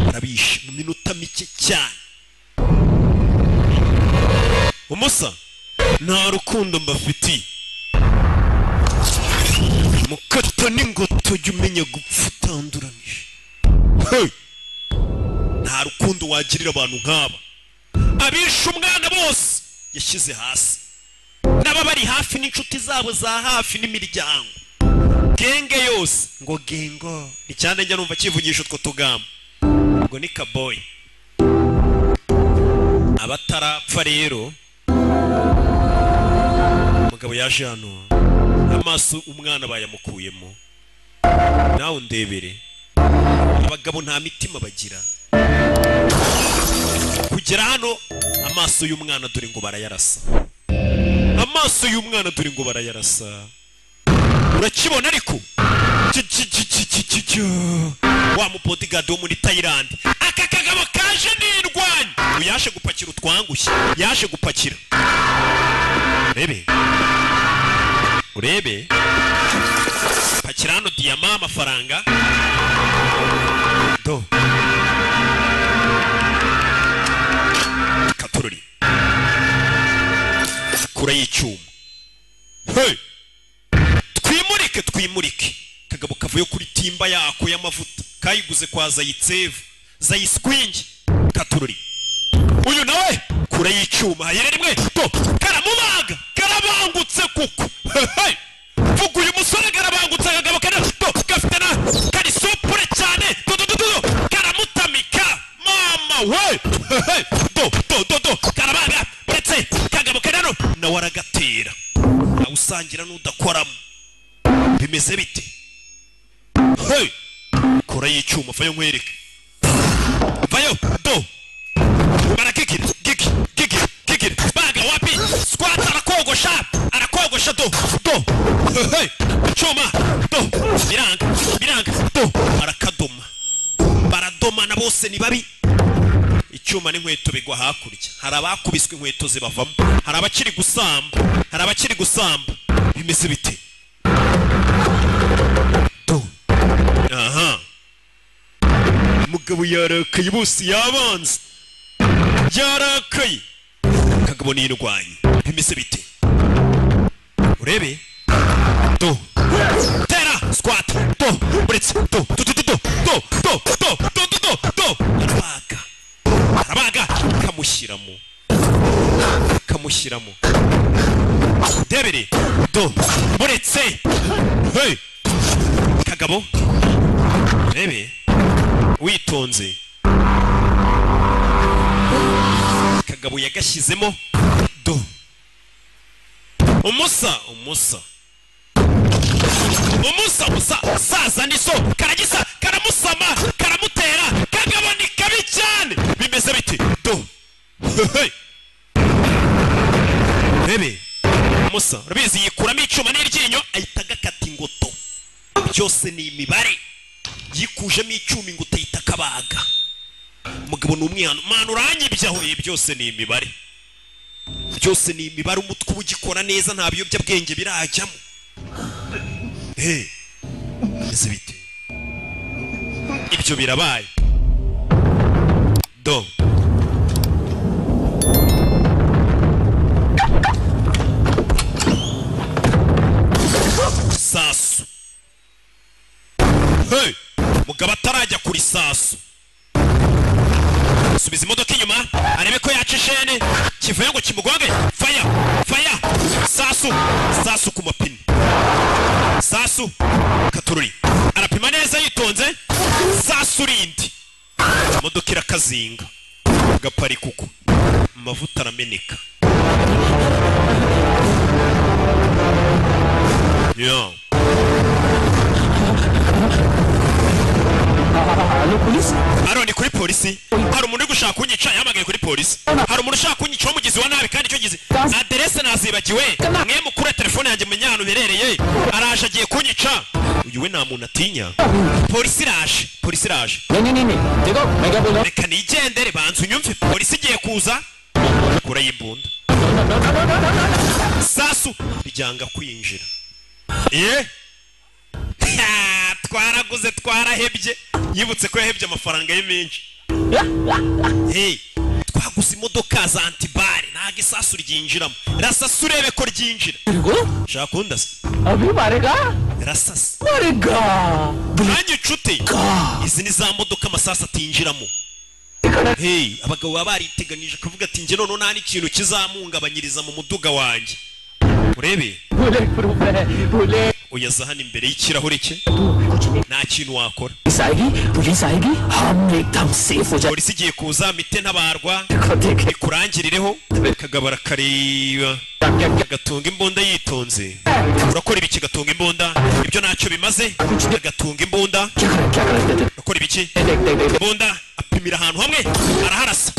A: arabishe mu minota mike cyane umusa nta rukundo mbafitiye mukata n'ingoto jya umenya gupfa utanduranije nta rukundo wagirira abantu nk'aba abishe umwana bose yashyize hasi n'aba bari hafi n'inshuti zabo za hafi n'imiryango genge yose ngo gengo ni cyane njya numva kivugisha utwo tugamba ngo ni kaboyi abatarapfa rero umugabo yaje hano amaso umwana bayamukuyemo nawe ndebere abagabo nta mitima bagira kugera hano amaso y'umwana dore ngo barayarasa urakibona ariko wa mubodigadi wo muri Thailand aka kagabo kaje nirwanya uyaje gupakira utwangushye yaje gupakira urebe pakira hano diyama amafaranga do katururi kura y'icyuma twimurike kagabo kavuye kuri timba yako y'amavuta kayiguze kwa Zayiskwingi katururi uyu nawe kura y'icyuma yere rimwe to karamubaga karabangutse kuko vuga uyu musore karabangutse kora y'icyuma vayo nkwereke vayo do barakikira kikira baga wapi squat arakogosha do hey icyuma do biranga do arakadoma baradoma na bose ni babi icyuma n'inkweto bigwa hakurya hari abakubiswe inkweto zibavamo hari abakiri gusamba bimeze bite do aha mugabo yarakaye bose yabanze yarakaye kagabo n'indwanyi bimeze bite urebe do tera squat do buretse do arabaga kamushyiramo debere do buretse hey kagabo rebe witonze kagabo yagashyizemo do umusa saza niso karagisa karamusama karamutera kagabo ni kabi cyane bimeze biti do rebe umusa urabizi yikuramo icyuma n'iryinyo ahita agakata ingoto byose ni imibare yikujemo icyuma ingoto ahita akabaga umugabo ni umwana mwana uranyibyaho byose ni imibare umutwe uba ugikora neza nta biyobyabwenge birajyamo ese bite ibyo birabaye do sasu hey mugabo atarajya kuri sasu subiza imodoka inyuma arebe ko yaca ishene kivuye ngo kimugonge faya sasu ku mapine sasu katururi arapima neza yitonze sasu rindi imodoka irakazinga gapari kuko amavuta arameneka yo Aroni kuri polisi hari umuntu uri gushaka kunyica yamagaye kuri polisi hari umuntu ushaka kunyica umugizi wa nabi kandi cyo gize adresse nazibagiwe mwe mukure telefone yanjye menya hano berereye araje agiye kunyica uyu we nta muntu atinya polisi iraje reka nigendere banza unyumve polisi igiye kuza kura y'imbunda sasu bijyanga kwinjira twaraguze twarahebye yibutse ko yahebye amafaranga ye menshi twaguze imodoka za antibare ntago isasu ryinjiramo rasasa urebe ko ryinjira shaka kundasa rasasa nanjye inshuti izi ni za modoka amasasu atinjiramo abagabo baba bariteganije kuvuga ati njye noneho nta n'ikintu kizamuhungabanyiriza mu muduga wanjye urebe uyaza hano imbere y'ikirahure cye nta kintu wakora polisi igiye kuza mite ntabarwa ikurangirireho kagabara kareba agatunga imbunda yitonze urakora ibiki gatunga imbunda ibyo ntacyo bimaze agatunga imbunda urakora ibiki imbunda apimira ahantu hamwe araharasa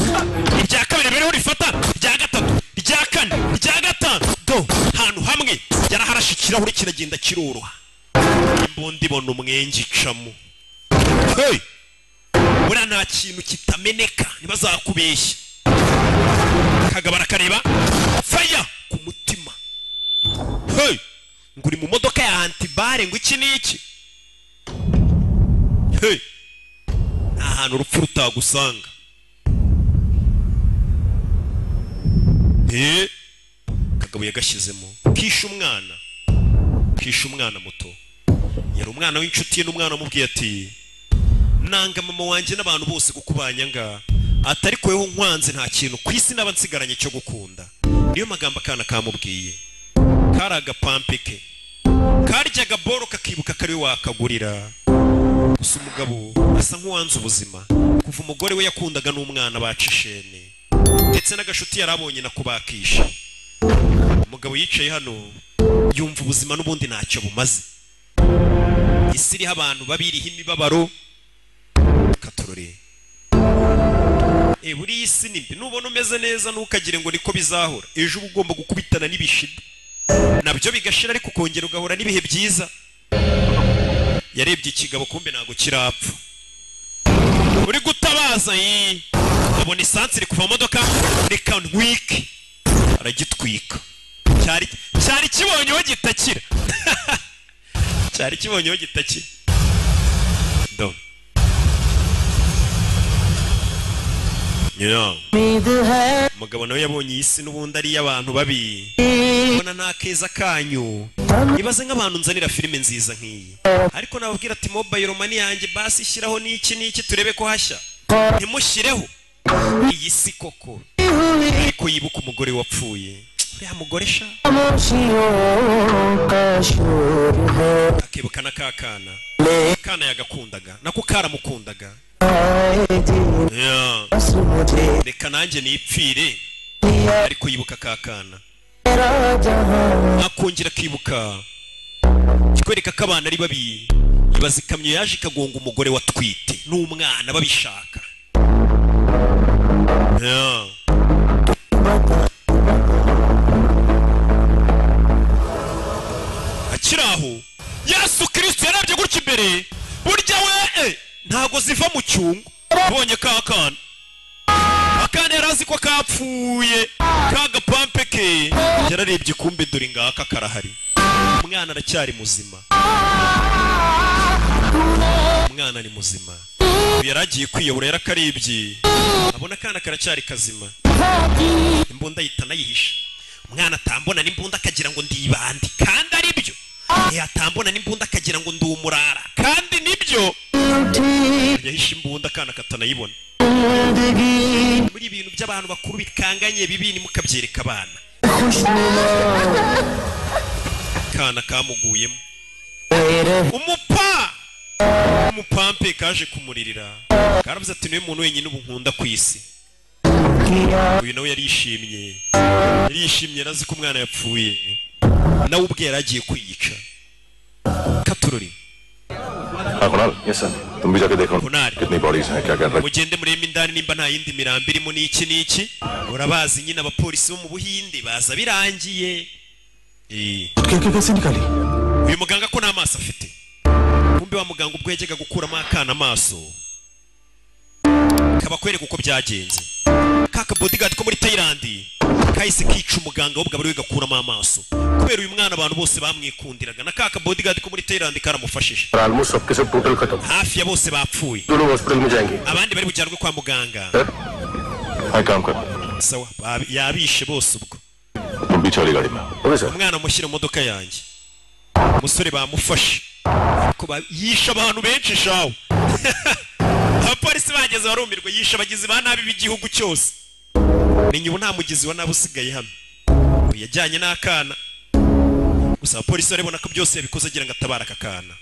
A: irya kabiri biriho rifata irya gatatu irya kane irya gatanu do ahantu hamwe yaraharashe ikirahure kiragenda kiroroha imbunda ibona umwenge icamo buriya nta kintu kitameneka ntibazakubeshye kagabara kareba faya ku mutima ngo uri mu modoka ya antibare ngo iki n'iki nta hantu urupfu rutagusanga kagabo yagashyizemo kishe umwana muto yari umwana w'inshuti ye n'umwana amubwiye ati nanga mama wanjye n'abantu bose kuko banyanga atari kweho nkwanze nta kintu ku isi naba nsigaranye cyo gukunda niyo magambo akana kamubwiye kari agapampe ke karyaga boro kakibuka kari we wakagurira gusa umugabo asa nk'uwanze ubuzima kuva umugore we yakundaga n'umwana bacishene ndetse n'agashuti yari abonye na kubakisha umugabo yicaye hano yumva ubuzima n'ubundi ntacyo bumaze isi iriho abantu babiriho imibabaro katurore buri isi nimbi nubona umeze neza ntukagire ngo niko bizahora ejo ugomba gukubitana n'ibishida nabyo bigashira ariko kongera ugahura n'ibihe byiza yarebye ikigabo kumbe nago kirapfa uri gutabaza abona isansi iri kuva mu modoka reka ntwike aragitwika cyari kibonyeho gitakira cyari kibonyeho gitakira do umugabo nawe yabonye isi n'ubundi ari iy'abantu babi ubona nta keza kanyu ibaze nk'abantu nzanira filime nziza nk'iyi ariko nababwira ati mobile money yanjye basi shyiraho n'iki turebe ko hashya ntimushyireho iyi si koko ariko yibuka umugore wapfuye uriya mugore sha akibuka na kakana kana yagakundaga nako karamukundaga reka nanjye nipfire ariko yibuka kakana akongera akibuka kikwereka ko abana ari babi ibaza ikamyo yaje ikagonga umugore watwite n'umwana babishaka akiraho Yesu Kristo yarabye gutya imbere burya we ntago ziva mu cyungu ubonye kakana yarazi ko kapfuye kagapampe ke yararebye kumbe dore ngaka karahari umwana aracyari muzima umwana ni muzima yaragiye kwiyobora yarakarebye abona kana karacyari kazima imbunda yitana yihisha umwana atambona n'imbunda akagira ngo ndibandi kandi ari byo yatambona n'imbunda akagira ngo ndumurara kandi nibyo yahisha imbunda kana katanayibona muri ibintu by'abantu bakuru bikanganye bibi ni mukabyereka abana kana kamuguyemo umupampe kaje kumuririra karavuze ati niwe muntu wenyine ubu nkunda ku isi uyu nawe yarishimye arazi ko umwana yapfuye nawe ubwe yaragiye kwiyica katurori
C: Kunal yes sir तुम भी जाके देखो कितनी बॉडीज हैं क्या कर रहे
A: mugende mureme indani nimba nta yindi mirambi irimo n'iki urabazi nyine abapolisi bo mu Buhinde baza birangiye uyu muganga ko n'amaso afite kumbe wa muganga ubwo yajyaga gukuramo akana amaso kaba kwereka uko byagenze kaka bodyguard ko muri Thailand kahise kica umuganga w'ubwo bari gakuramo amaso kubera uyu mwana abantu bose bamwikundiraga na kaka bodyguard ko muri Thailand karamufashije
C: almost सबके सब टोटल खत्म
A: hafi ya bose bapfuye
C: दोनों हॉस्पिटल में जाएंगे
A: abandi bari bujyanwe kwa muganga
C: हाय काम कर
A: sawa yabishe bose ubwo
C: तुम भी चली गाड़ी में okay sir
A: umwana mushyira mu modoka yanjye umusore bamufashe ko yisha abantu benshi shawo abapolisi bageze barumirwa yisha abagizi ba nabi b'igihugu cyose menye ubu nta mugizi wa nabi usigaye hano yajyanye n'akana gusa abapolisi barabona ko byose yabikoze agira ngo atabara aka kana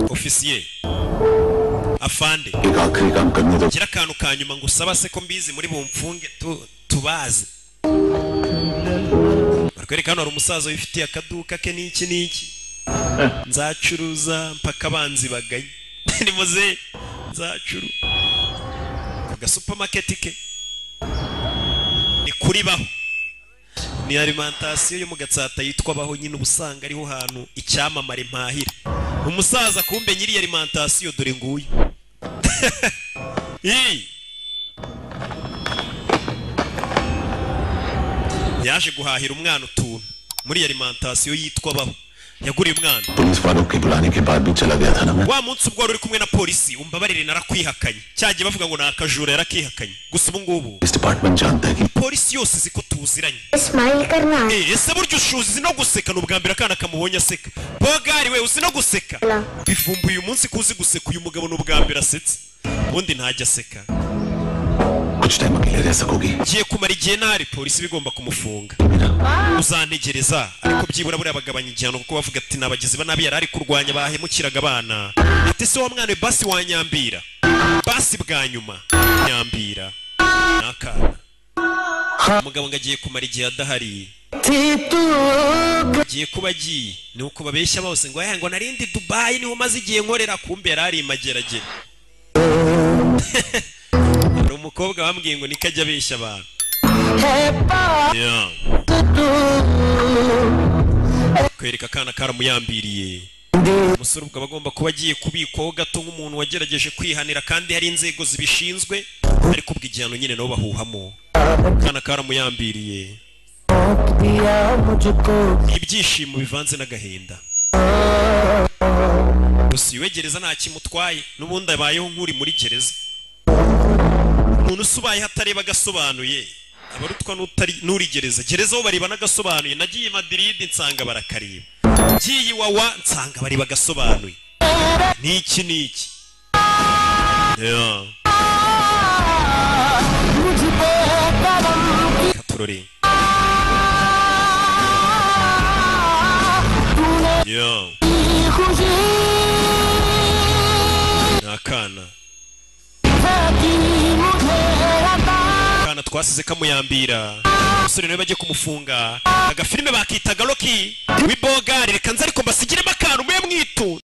A: ofisiye afande gira akantu ka nyuma ngo usaba se ko mbizi muri bumfunge tubazi barikwereka hano hari umusaza wifitiye akaduka ke n'iki nzacuruza mpaka abanzi bagaye ni muze nzacuru aga supermarket ke ni kuri baho ni alimentation yo mu Gatsata yitwa baho nyine ubusanga ariho hantu icyamamare mpahira umusaza kumbe nyiri alimentation dore nguyu yaje guhahira umwana utuntu muri alimentation yitwa baho yaguriye umwana
C: police वालों के बुलाने के बाद भी चला गया था ना मैं
A: wa munsi ubwo uri kumwe na polisi umbabarire narakwihakanye cyagiye bavuga ngo nakajura yarakihakanye gusa ubu ngubu
C: इस डिपार्टमेंट जानता है कि
A: polisi yose ziko tuziranye
B: smile करना
A: ese buryo ushuzi no guseka n'ubwa mbere akana kamubonye aseka bogari we uzi no guseka bivumbuye umunsi kuzi guseka uyu mugabo n'ubwa mbere asetse ubundi ntajya aseka
C: कुछ टाइम अकेले रह सकोगी
A: giye kumara igihe ntari polisi bigomba kumufunga uzantegereza ariko byibura buriya bagabanya igihano kuko bavuga ati nabagizi ba nabi yarari kurwanya bahemukiraga abana ati se wa mwana we basi wanyambira basi bwa nyuma nyambira nakana umugabo ngo agiye kumara igihe adahari agiye kuba agiye ni uko babeshya bose ngo ngo narindi Dubai niho maze igihe nkorera kumbe yarari imageragere hari umukobwa bambwiye ngo nikajya abeshya abantu kwereka akana karamuyambiriye umusore ubwo bagomba kuba agiye kubikwaho gato nk'umuntu wagerageje kwihanira kandi hari inzego zibishinzwe ariko ubwo igihano nyine nabo bahuhamo akana karamuyambiriye ibyishimo bivanze n'agahinda gusa iwe gereza nta kimutwaye n'ubundi abayeho nk'uri muri gereza umuntu usubaye hatareba agasobanuye abarutwa n'uri gereza bo bareba n'agasobanuye nagiye Madrid nsanga barakareba ngiye Iwawa nsanga bari bagasobanuye niki katurore nakana twasize kamuyambira umusore nawe bagiye kumufunga agafilime bakitaga Rocky wibogari reka nza ariko mbasigiremo akantu muye mwitu